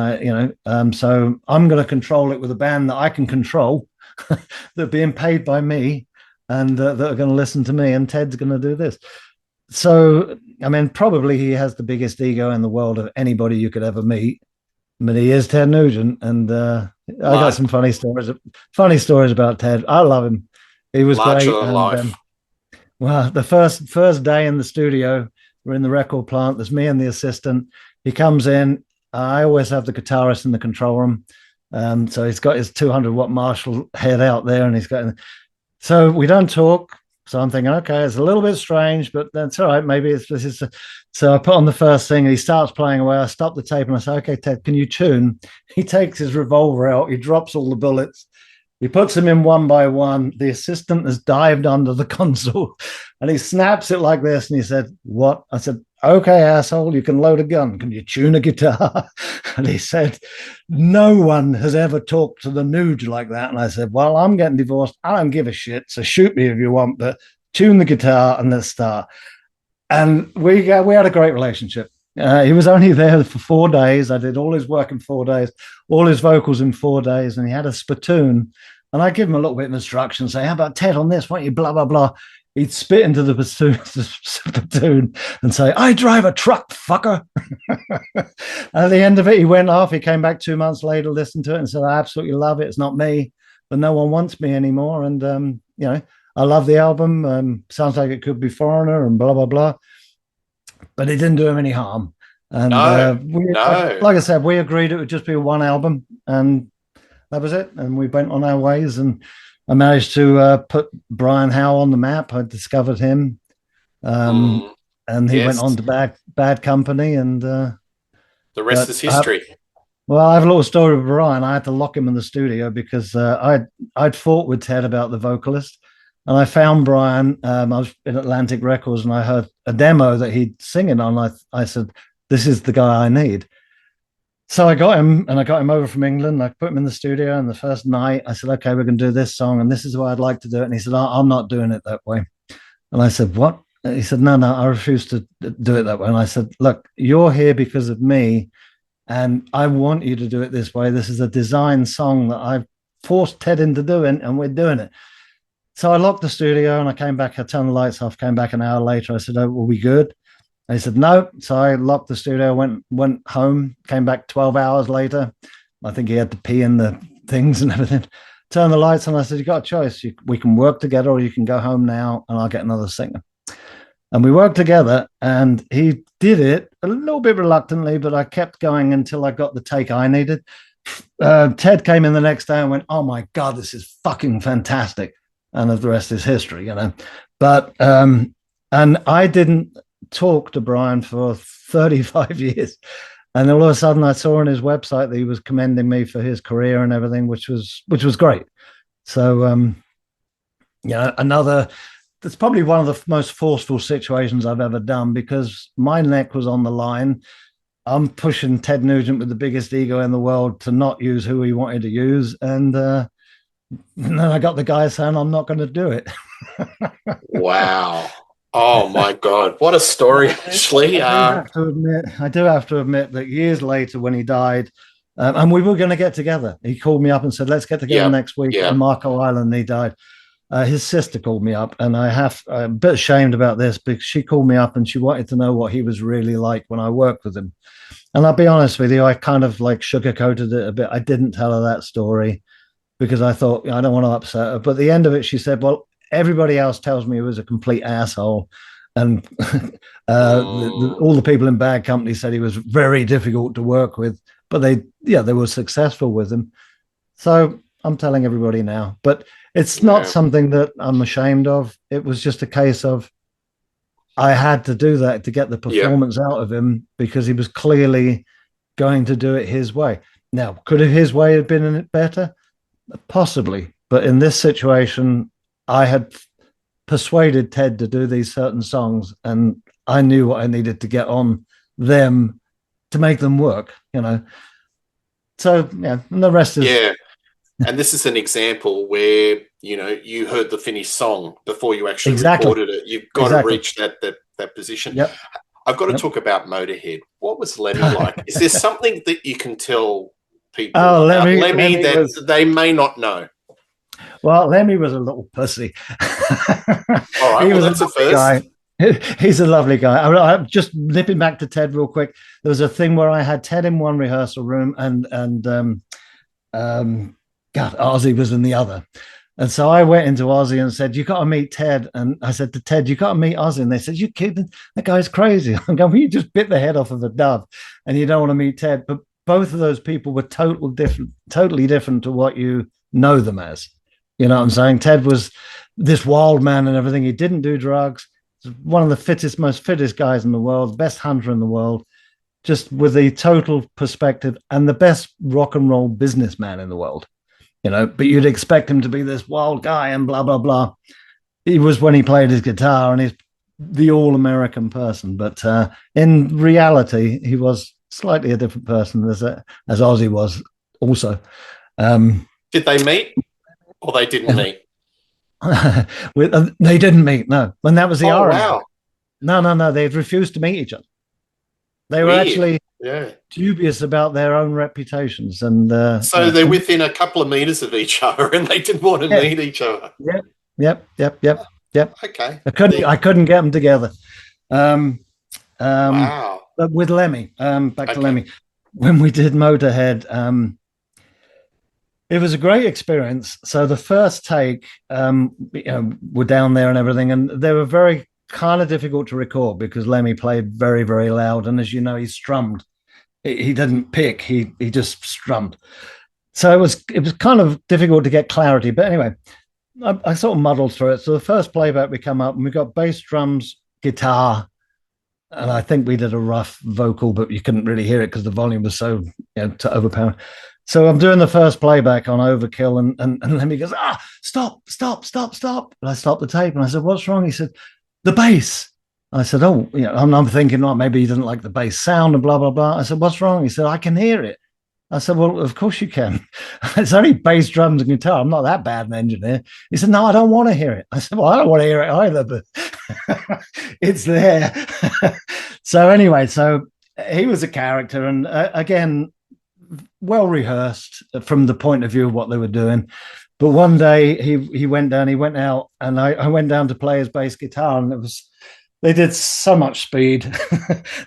So I'm going to control it with a band that I can control, that are being paid by me, and that are going to listen to me. And Ted's going to do this. So, I mean, probably he has the biggest ego in the world of anybody you could ever meet. But he is Ted Nugent, and I got some funny stories about Ted. I love him. He was larger great. than life. Well, the first day in the studio, we're in the record plant. There's me and the assistant. He comes in. I always have the guitarist in the control room. So he's got his 200-watt Marshall head out there, and so we don't talk. So I'm thinking, okay, it's a little bit strange, but that's all right. Maybe this is. So I put on the first thing, and he starts playing away. I stop the tape and I say, okay, Ted, can you tune? He takes his revolver out. He drops all the bullets. He puts them in one by one. The assistant has dived under the console, and he snaps it like this. And he said, what? I said, okay, asshole, you can load a gun. Can you tune a guitar? And he said, no one has ever talked to the Nuge like that. And I said, well, I'm getting divorced. I don't give a shit. So shoot me if you want, but tune the guitar and let's start. And we had a great relationship. He was only there for 4 days. I did all his work in 4 days, all his vocals in 4 days, and he had a spittoon. And I give him a little bit of instruction, say, how about Ted on this? Why don't you blah, blah, blah. He'd spit into the spittoon and say, I drive a truck, fucker. At the end of it, he went off. He came back 2 months later, listened to it and said, I absolutely love it. It's not me, but no one wants me anymore. And, I love the album. Sounds like it could be Foreigner and blah, blah, blah. But it didn't do him any harm. And no. Like I said, we agreed it would just be one album, and that was it. And we went on our ways, and I managed to put Brian Howe on the map. I discovered him, and he went on to Bad Company, and the rest is history. I have a little story with Brian. I had to lock him in the studio because I'd fought with Ted about the vocalist, and I found Brian. I was in Atlantic Records, and I heard a demo that he'd singing on. I said, "This is the guy I need." So I got him, and I got him over from England. I put him in the studio, and the first night I said, okay, we're going to do this song, and this is the way I'd like to do it. And he said, I'm not doing it that way. And I said, what? And he said, no, I refuse to do it that way. And I said, look, you're here because of me, and I want you to do it this way. This is a design song that I've forced Ted into doing, and we're doing it. So I locked the studio, and I came back. I turned the lights off, came back an hour later. I said, oh, were we good? And he said, no. So I locked the studio, went home, came back 12 hours later. I think he had to pee in the things and everything. Turned the lights on. I said, you got a choice. We can work together, or you can go home now and I'll get another singer. And we worked together, and he did it a little bit reluctantly, but I kept going until I got the take I needed. Ted came in the next day and went, "Oh my God, this is fucking fantastic," and the rest is history, you know. But and I didn't talk to Brian for 35 years, and all of a sudden I saw on his website that he was commending me for his career and everything, which was great. So yeah, another. That's probably one of the most forceful situations I've ever done because my neck was on the line. I'm pushing Ted Nugent with the biggest ego in the world to not use who he wanted to use, and then I got the guy saying I'm not going to do it. Wow. Oh my God. What a story, Ashley. I do have to admit that years later when he died, and we were going to get together, he called me up and said, let's get together next week on Marco Island. He died. His sister called me up, and I'm a bit ashamed about this because she called me up and she wanted to know what he was really like when I worked with him. And I'll be honest with you, I kind of like sugarcoated it a bit. I didn't tell her that story because I thought I don't want to upset her. But at the end of it, she said, well, everybody else tells me he was a complete asshole. And all the people in bad company said he was very difficult to work with, but they were successful with him. So I'm telling everybody now, but it's not something that I'm ashamed of. It was just a case of I had to do that to get the performance out of him because he was clearly going to do it his way. Now, could his way have been better? Possibly. But in this situation, I had persuaded Ted to do these certain songs, and I knew what I needed to get on them to make them work, you know. So, yeah, and the rest is... Yeah. And this is an example where, you know, you heard the finished song before you actually recorded it. You've got to reach that position. Yep. I've got to talk about Motorhead. What was Lemmy like? Is there something that you can tell people about Lemmy that they may not know? Well, Lemmy was a little pussy. All right, that's a first. Guy. He's a lovely guy. I'm just nipping back to Ted real quick. There was a thing where I had Ted in one rehearsal room and Ozzy was in the other. And so I went into Ozzy and said, you got to meet Ted. And I said to Ted, you got to meet Ozzy. And they said, you kidding? That guy's crazy. I'm going, well, you just bit the head off of a dove and you don't want to meet Ted. But both of those people were totally different to what you know them as. You know what I'm saying? Ted was this wild man and everything. He didn't do drugs. One of the most fittest guys in the world, best hunter in the world, just with the total perspective and the best rock and roll businessman in the world. You know, but you'd expect him to be this wild guy and blah, blah, blah. He was when he played his guitar and he's the all-American person. But in reality, he was slightly a different person as Ozzy was also. Did they meet or they didn't meet? They didn't meet, no. And that was the irony. Wow. No. They'd refused to meet each other. They were actually dubious about their own reputations. And so they're within a couple of meters of each other and they didn't want to meet each other. Yep. Okay. I couldn't get them together. Wow. But with Lemmy, back to Lemmy, when we did Motorhead, it was a great experience. So the first take, we're down there and everything, and they were very kind of difficult to record because Lemmy played very, very loud. And as you know, he strummed. He didn't pick, he just strummed. So it was kind of difficult to get clarity. But anyway, I sort of muddled through it. So the first playback we come up and we got bass, drums, guitar, and I think we did a rough vocal, but you couldn't really hear it because the volume was so overpowering. So I'm doing the first playback on Overkill, and Lemmy goes, stop. And I stopped the tape and I said, what's wrong? He said, the bass. I said, I'm thinking, maybe he didn't like the bass sound and blah, blah, blah. I said, what's wrong? He said, I can hear it. I said, well, of course you can. It's only bass, drums, and guitar. I'm not that bad an engineer. He said, no, I don't want to hear it. I said, well, I don't want to hear it either, but it's there. So anyway, he was a character, and again, well rehearsed from the point of view of what they were doing. But one day he went out, and I went down to play his bass guitar, and they did so much speed.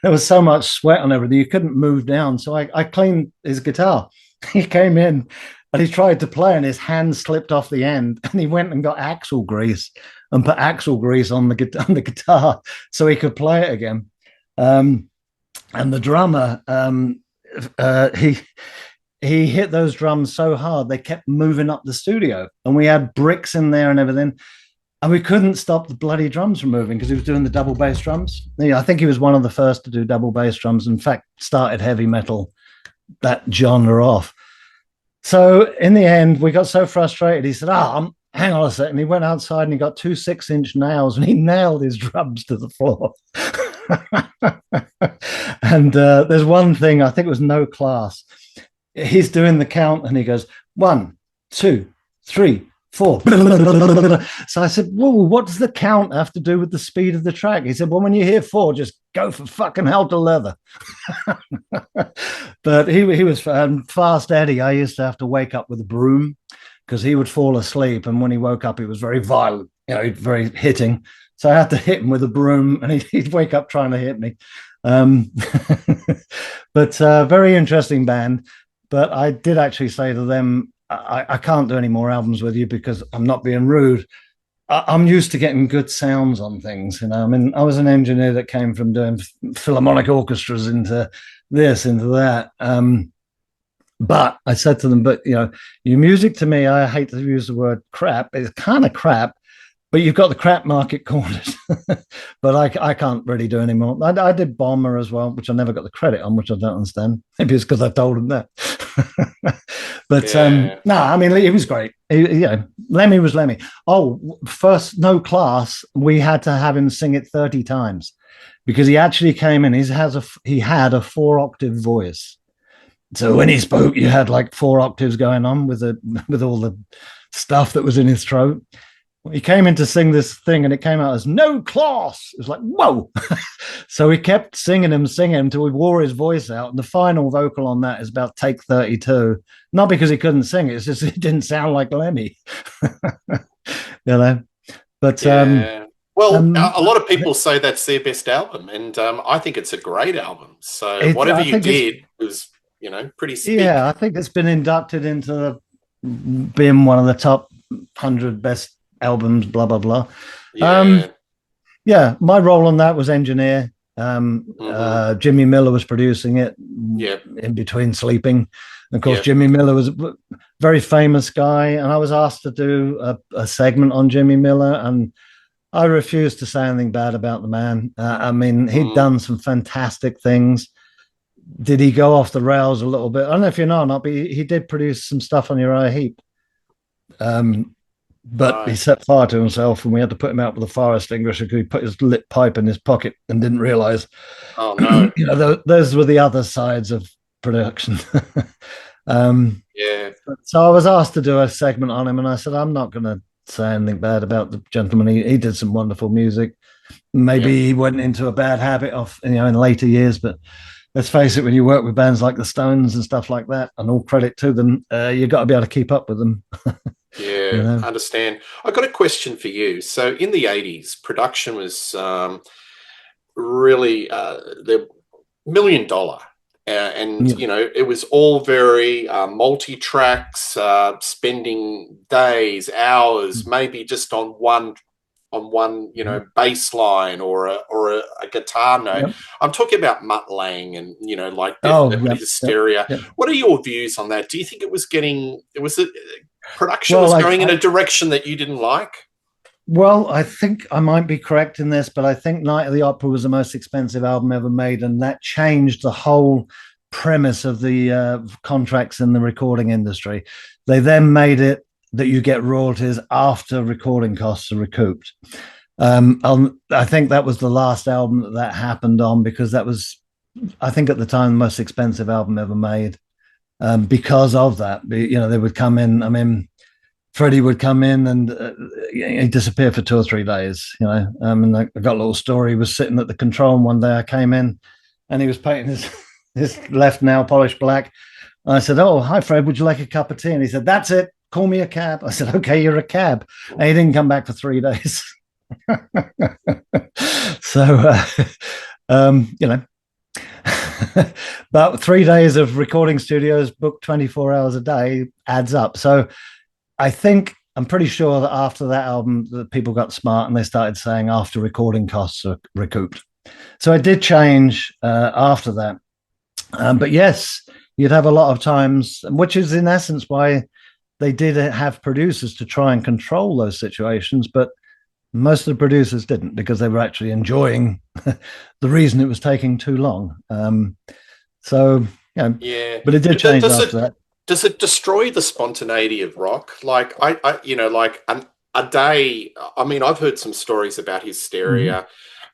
There was so much sweat on everything. You couldn't move down. So I cleaned his guitar. He came in and he tried to play and his hand slipped off the end, and he went and got axle grease and put axle grease on the guitar so he could play it again. And the drummer, he he hit those drums so hard they kept moving up the studio, and we had bricks in there and everything, and we couldn't stop the bloody drums from moving because he was doing the double bass drums. I think he was one of the first to do double bass drums. In fact, started heavy metal, that genre off. So in the end, we got so frustrated. He said, hang on a second. He went outside and he got 2 6-inch nails and he nailed his drums to the floor. And there's one thing, I think it was No Class. He's doing the count and he goes, 1, 2, 3, 4. So I said, whoa, what does the count have to do with the speed of the track? He said, well, when you hear 4, just go for fucking hell to leather. But he was Fast Eddie. I used to have to wake up with a broom because he would fall asleep. And when he woke up, he was very violent, very hitting. So I had to hit him with a broom and he'd wake up trying to hit me. But very interesting band. But I did actually say to them, I can't do any more albums with you because I'm not being rude. I'm used to getting good sounds on things. I mean, I was an engineer that came from doing philharmonic orchestras into this, into that. But I said to them, but, your music to me, I hate to use the word crap. It's kind of crap, but you've got the crap market cornered. But I can't really do anymore. I did Bomber as well, which I never got the credit on, which I don't understand. Maybe it's because I told him that. But no, I mean, he was great. Lemmy was Lemmy. Oh, first No Class, we had to have him sing it 30 times because he actually came in. He had a 4-octave voice. So when he spoke, you had like 4 octaves going on with all the stuff that was in his throat. He came in to sing this thing and it came out as No Class. It was like, whoa. So we kept singing him until we wore his voice out. And the final vocal on that is about take 32. Not because he couldn't sing, it's just it didn't sound like Lemmy. But yeah. Well, a lot of people say that's their best album, and I think it's a great album. So whatever you did was, pretty spick. Yeah, I think it's been inducted into being one of the top 100 best albums, blah blah blah. Yeah. My role on that was engineer. Jimmy Miller was producing it in between sleeping. And of course, Jimmy Miller was a very famous guy, and I was asked to do a segment on Jimmy Miller, and I refused to say anything bad about the man. I mean, he'd done some fantastic things. Did he go off the rails a little bit? I don't know if you know or not, but he did produce some stuff on Uriah Heep. But he set fire to himself, and we had to put him out with a fire extinguisher because he put his lit pipe in his pocket and didn't realize. Oh no! Those were the other sides of production. Yeah. So I was asked to do a segment on him, and I said, I'm not going to say anything bad about the gentleman. He did some wonderful music. Maybe he went into a bad habit in later years, but let's face it, when you work with bands like the Stones and stuff like that, and all credit to them, you've got to be able to keep up with them. Yeah, I understand. I've got a question for you. So in the 80s, production was really the $1 million. And it was all very multi-tracks, spending days, hours, maybe just on one bass line or a guitar note. Yep. I'm talking about Mutt Lange and like Hysteria. Yep. What are your views on that? Do you think production was going in a direction that you didn't like? Well, I think I might be correct in this, but I think Night of the Opera was the most expensive album ever made, and that changed the whole premise of the contracts in the recording industry. They then made it that you get royalties after recording costs are recouped. I think that was the last album that happened on, because that was, I think at the time, the most expensive album ever made. Because of that, they would come in. I mean, Freddie would come in and he'd disappear for 2 or 3 days. And I got a little story. He was sitting at the control, and one day I came in, and he was painting his left nail polished black. And I said, "Oh, hi, Fred. Would you like a cup of tea?" And he said, "That's it. Call me a cab." I said, "Okay, you're a cab." And he didn't come back for 3 days. So, about 3 days of recording studios booked 24 hours a day adds up. So I'm pretty sure that after that album, that people got smart and they started saying after recording costs are recouped. So it did change after that. But yes, you'd have a lot of times, which is in essence why they did have producers to try and control those situations, but most of the producers didn't because they were actually enjoying the reason it was taking too long. So, Yeah. but it did change Does after it that. does it destroy the spontaneity of rock? Like like a day. I mean, I've heard some stories about Mhm. hysteria,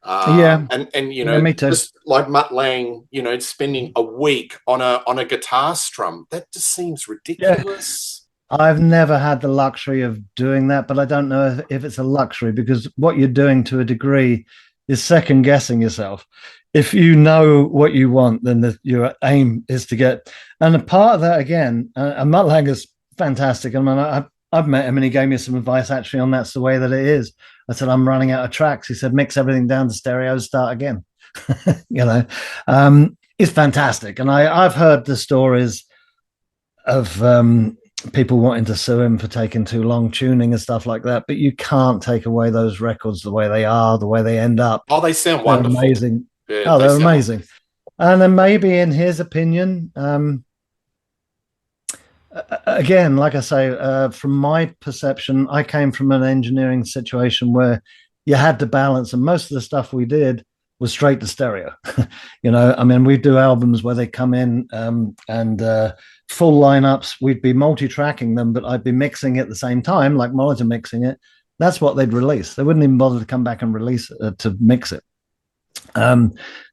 Yeah, and yeah, me too. just like Mutt Lang, spending a week on a guitar strum. That just seems Yeah, ridiculous. I've never had the luxury of doing that, but I don't know if it's a luxury because what you're doing to a degree is second guessing yourself. If you know what you want, then your aim is to get. And a part of that, again, and Matt Lang is fantastic. I mean, I've met him and he gave me some advice actually on that's the way that it is. I said, I'm running out of tracks. He said, mix everything down to stereo, start again. It's fantastic. And I've heard the stories of people wanting to sue him for taking too long tuning and stuff like that. But you can't take away those records the way they are, the way they end up. Oh, they sound They're wonderful. amazing. Yeah, Oh, they they're sound. amazing. And then maybe in his opinion, again, like I say, from my perception, I came from an engineering situation where you had to balance, and most of the stuff we did was straight to stereo. I mean, we do albums where they come in and full lineups. We'd be multi-tracking them, but I'd be mixing at the same time, like Molitor mixing it. That's what they'd release. They wouldn't even bother to come back and release it, to mix it.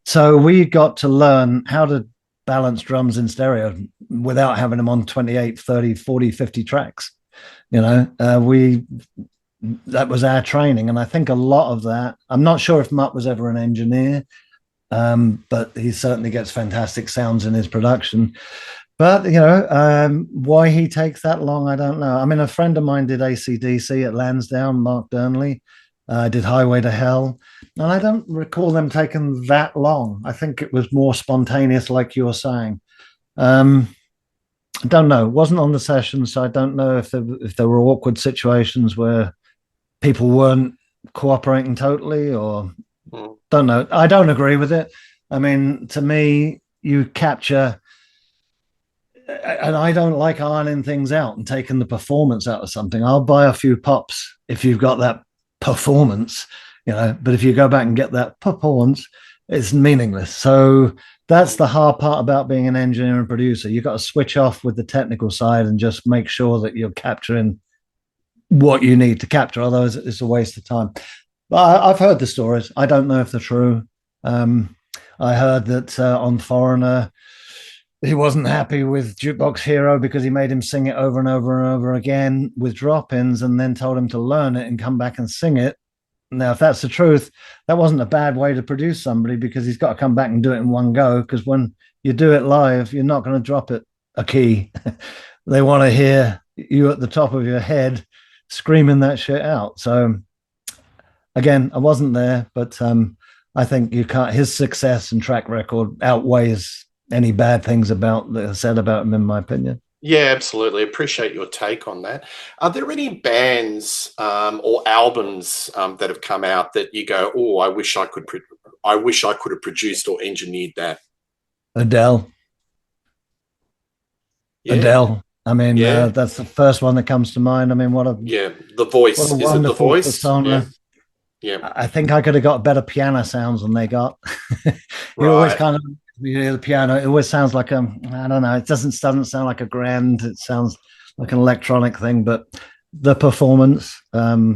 So we got to learn how to balance drums in stereo without having them on 28, 30, 40, 50 tracks. We that was our training. And I think a lot of that, I'm not sure if Mutt was ever an engineer, but he certainly gets fantastic sounds in his production. But, why he takes that long, I don't know. I mean, a friend of mine did AC/DC at Lansdowne, Mark Burnley, did Highway to Hell. And I don't recall them taking that long. I think it was more spontaneous, like you're saying. I don't know. It wasn't on the session, so I don't know if there were awkward situations where people weren't cooperating totally, or don't know. I don't agree with it. I mean, to me, you capture, and I don't like ironing things out and taking the performance out of something. I'll buy a few pops if you've got that performance, but if you go back and get that performance, it's meaningless. So that's the hard part about being an engineer and producer. You've got to switch off with the technical side and just make sure that you're capturing what you need to capture. Otherwise, it's a waste of time. But I've heard the stories. I don't know if they're true. I heard that on Foreigner, he wasn't happy with Jukebox Hero because he made him sing it over and over and over again with drop-ins and then told him to learn it and come back and sing it. Now, if that's the truth, that wasn't a bad way to produce somebody because he's got to come back and do it in one go. Because when you do it live, you're not going to drop it a key. They want to hear you at the top of your head screaming that shit out. So again, I wasn't there, but I think you can't. His success and track record outweighs any bad things about that are said about him, in my opinion. Yeah, absolutely. Appreciate your take on that. Are there any bands or albums that have come out that you go, "Oh, I wish I could have produced or engineered that"? Adele. Yeah, Adele. I mean, yeah, that's the first one that comes to mind. I mean, yeah. The what a Voice. Is it The wonderful Voice? Yeah, persona. yeah. I think I could have got better piano sounds than they got. You always Right. kind of, you hear the piano. It always sounds like I don't know. It doesn't sound like a grand. It sounds like an electronic thing. But the performance, uh,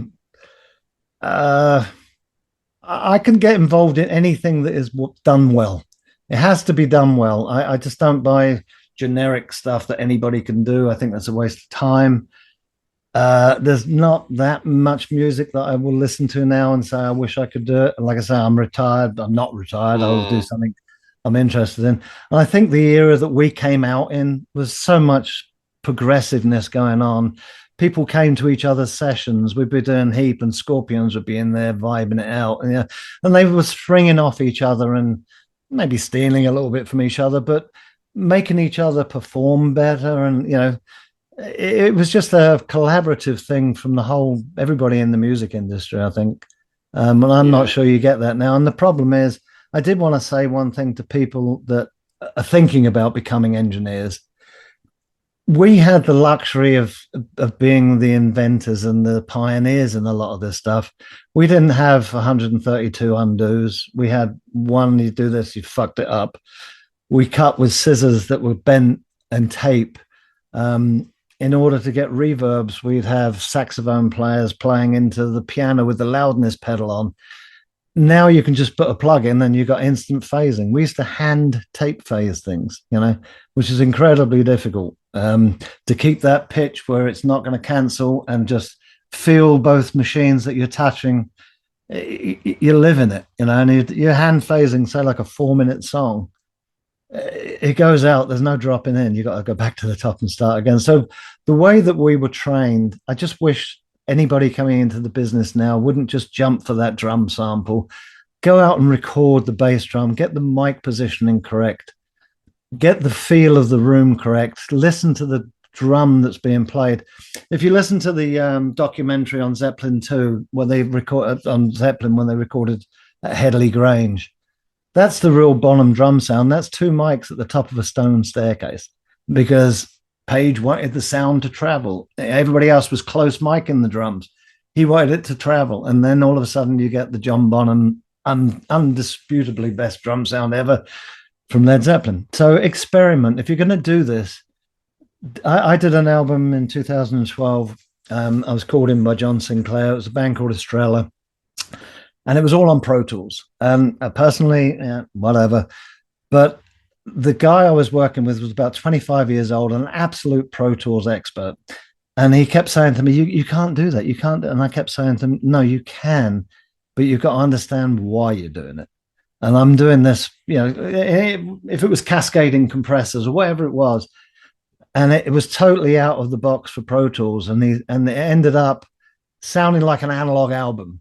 I can get involved in anything that is done well. It has to be done well. I just don't buy generic stuff that anybody can do. I think that's a waste of time. There's not that much music that I will listen to now and say I wish I could do it. And like I say, I'm retired. I'm not retired. I will do Mm, something I'm interested in. And I think the era that we came out in was so much progressiveness going on. People came to each other's sessions. We'd be doing Heap and Scorpions would be in there vibing it out, and they were stringing off each other and maybe stealing a little bit from each other, but making each other perform better. And it was just a collaborative thing from the whole everybody in the music industry, I think. And I'm not yeah. sure you get that now. And the problem is, I did want to say one thing to people that are thinking about becoming engineers, we had the luxury of being the inventors and the pioneers in a lot of this stuff. We didn't have 132 undos. We had one, you do this, you fucked it up. We cut with scissors that were bent and tape. In order to get reverbs, we'd have saxophone players playing into the piano with the loudness pedal on. Now you can just put a plug in and you got instant phasing. We used to hand tape phase things, which is incredibly difficult to keep that pitch where it's not going to cancel and just feel both machines that you're touching. You live in it, and you're hand phasing, say, like a 4-minute song. It goes out, there's no dropping in. You got to go back to the top and start again. So the way that we were trained, I just wish anybody coming into the business now wouldn't just jump for that drum sample. Go out and record the bass drum, get the mic positioning correct, get the feel of the room correct, listen to the drum that's being played. If you listen to the documentary on Zeppelin 2, where they recorded on Zeppelin when they recorded at Headley Grange, that's the real Bonham drum sound. That's 2 mics at the top of a stone staircase, because Page wanted the sound to travel. Everybody else was close micing the drums. He wanted it to travel. And then all of a sudden you get the John Bonham undisputably best drum sound ever from Led Zeppelin. So experiment. If you're going to do this, I did an album in 2012. I was called in by John Sinclair. It was a band called Estrella. And it was all on Pro Tools. And personally, whatever. But the guy I was working with was about 25 years old, an absolute Pro Tools expert. And he kept saying to me, you can't do that. You can't. And I kept saying to him, no, you can, but you've got to understand why you're doing it. And I'm doing this, if it was cascading compressors or whatever it was, and it was totally out of the box for Pro Tools. And it ended up sounding like an analog album.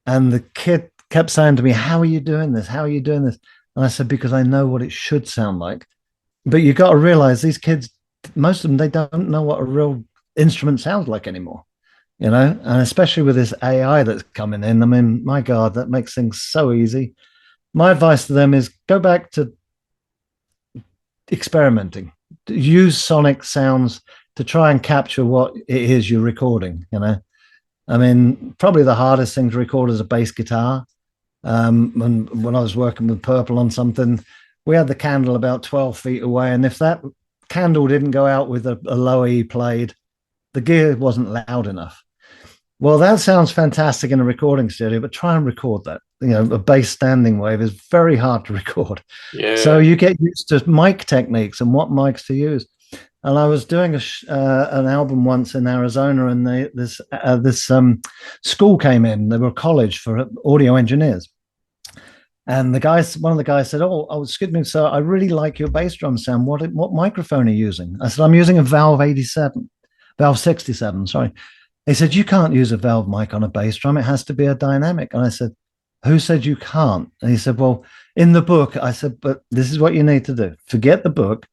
And the kid kept saying to me, how are you doing this? How are you doing this? And I said, because I know what it should sound like. But you got to realize these kids, most of them, they don't know what a real instrument sounds like anymore, and especially with this AI that's coming in. I mean, my God, that makes things so easy. My advice to them is go back to experimenting, use sonic sounds to try and capture what it is you're recording, I mean, probably the hardest thing to record is a bass guitar. When I was working with Purple on something, we had the candle about 12 feet away. And if that candle didn't go out with a lower E played, the gear wasn't loud enough. Well, that sounds fantastic in a recording studio, but try and record that. A bass standing wave is very hard to record. Yeah. So you get used to mic techniques and what mics to use. And I was doing an album once in Arizona, and this school came in. They were a college for audio engineers. And one of the guys said, oh, excuse me, sir, I really like your bass drum sound. What microphone are you using? I said, I'm using a Valve 67, sorry. He said, you can't use a Valve mic on a bass drum. It has to be a dynamic. And I said, who said you can't? And he said, well, in the book. I said, but this is what you need to do. Forget the book.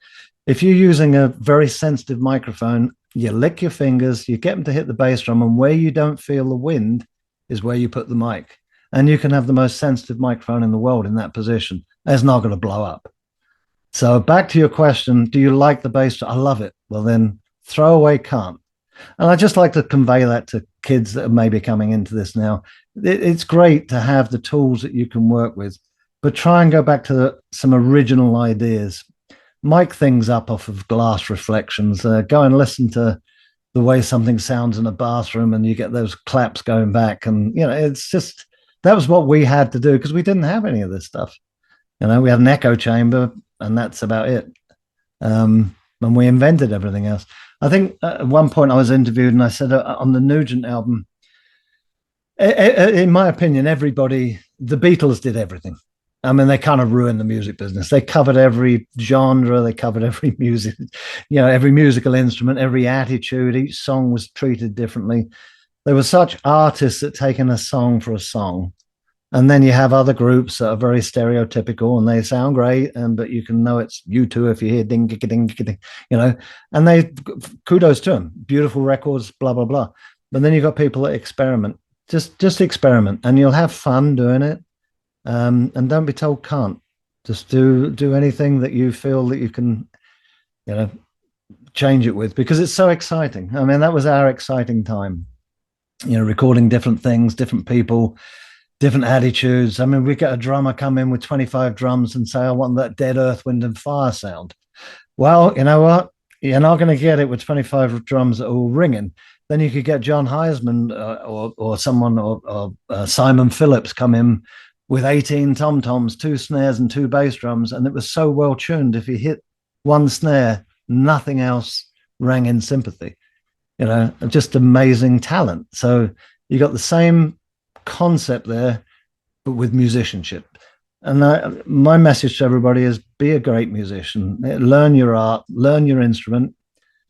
If you're using a very sensitive microphone, you lick your fingers, you get them to hit the bass drum, and where you don't feel the wind is where you put the mic. And you can have the most sensitive microphone in the world in that position. It's not going to blow up. So back to your question, do you like the bass drum? I love it. Well, then throw away can't. And I just like to convey that to kids that are maybe coming into this now. It's great to have the tools that you can work with, but try and go back to some original ideas. Mic things up off of glass reflections. Go and listen to the way something sounds in a bathroom, and you get those claps going back. And, it's just, that was what we had to do because we didn't have any of this stuff. We had an echo chamber, and that's about it. And we invented everything else. I think at one point I was interviewed, and I said on the Nugent album, in my opinion, the Beatles did everything. I mean, they kind of ruined the music business. They covered every genre. They covered every music, every musical instrument, every attitude. Each song was treated differently. They were such artists at taking a song for a song. And then you have other groups that are very stereotypical, and they sound great, but you can know it's U2 if you hear ding, ding, ding, ding, and they, kudos to them, beautiful records, blah, blah, blah. But then you've got people that experiment. Just experiment, and you'll have fun doing it. And don't be told can't. Just do anything that you feel that you can, you know, change it with, because it's so exciting. I mean, that was our exciting time. Recording different things, different people, different attitudes. I mean, we get a drummer come in with 25 drums and say, I want that Dead Earth, Wind and Fire sound. Well, you know what? You're not going to get it with 25 drums that are all ringing. Then you could get John Heisman or someone or Simon Phillips come in with 18 tom toms, two snares, and two bass drums, and it was so well tuned. If you hit one snare, nothing else rang in sympathy. Just amazing talent. So you got the same concept there, but with musicianship. And my message to everybody is be a great musician, learn your art, learn your instrument,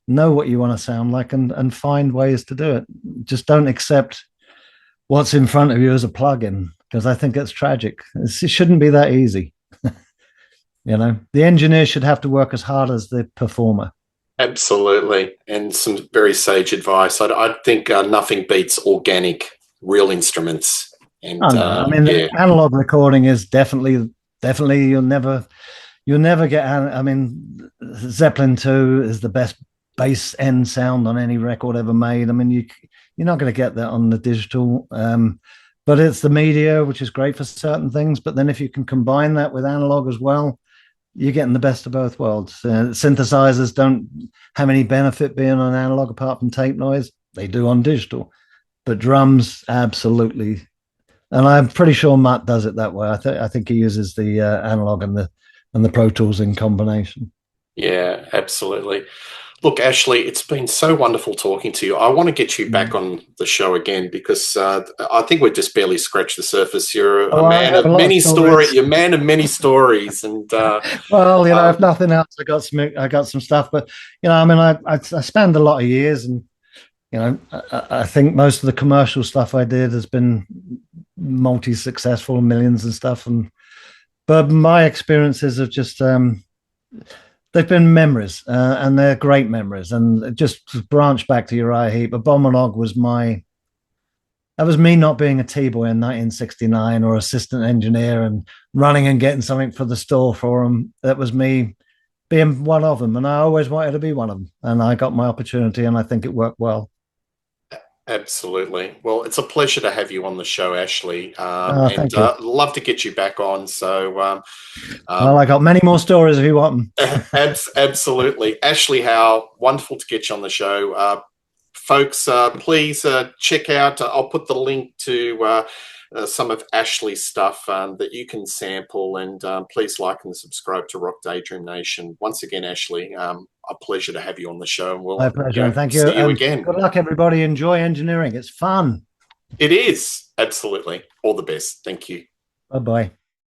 know what you want to sound like, and find ways to do it. Just don't accept what's in front of you as a plug-in, because I think it's tragic. It shouldn't be that easy. The engineer should have to work as hard as the performer. Absolutely. And some very sage advice. I think nothing beats organic, real instruments. And I mean, the analog recording is definitely you'll never get. I mean, Zeppelin 2 is the best bass end sound on any record ever made. I mean, you're not going to get that on the digital, but it's the media, which is great for certain things. But then if you can combine that with analog as well, you're getting the best of both worlds. Synthesizers don't have any benefit being on analog apart from tape noise. They do on digital, but drums, absolutely. And I'm pretty sure Matt does it that way. I think he uses the analog and the Pro Tools in combination. Yeah, absolutely. Look, Ashley, it's been so wonderful talking to you. I want to get you back on the show again, because I think we've just barely scratched the surface. You're a man of many stories. You're a man of many stories, and well, if nothing else, I got some stuff. But I mean, I spent a lot of years, and I think most of the commercial stuff I did has been multi-successful, millions and stuff. But my experiences have just they've been memories, and they're great memories. And just to branch back to Uriah Heep, Abominog that was me not being a T-boy in 1969 or assistant engineer and running and getting something for the store for them. That was me being one of them, and I always wanted to be one of them. And I got my opportunity, and I think it worked well. Absolutely. Well, it's a pleasure to have you on the show, Ashley, and love to get you back on. So, well, I got many more stories if you want them. Absolutely. Ashley Howe, wonderful to get you on the show. Folks, please check out, I'll put the link to some of Ashley's stuff that you can sample, and please like and subscribe to Rock Daydream Nation. Once again, Ashley, a pleasure to have you on the show. And my pleasure. Thank you. See you again. Good luck, everybody. Enjoy engineering. It's fun. It is. Absolutely. All the best. Thank you. Bye-bye.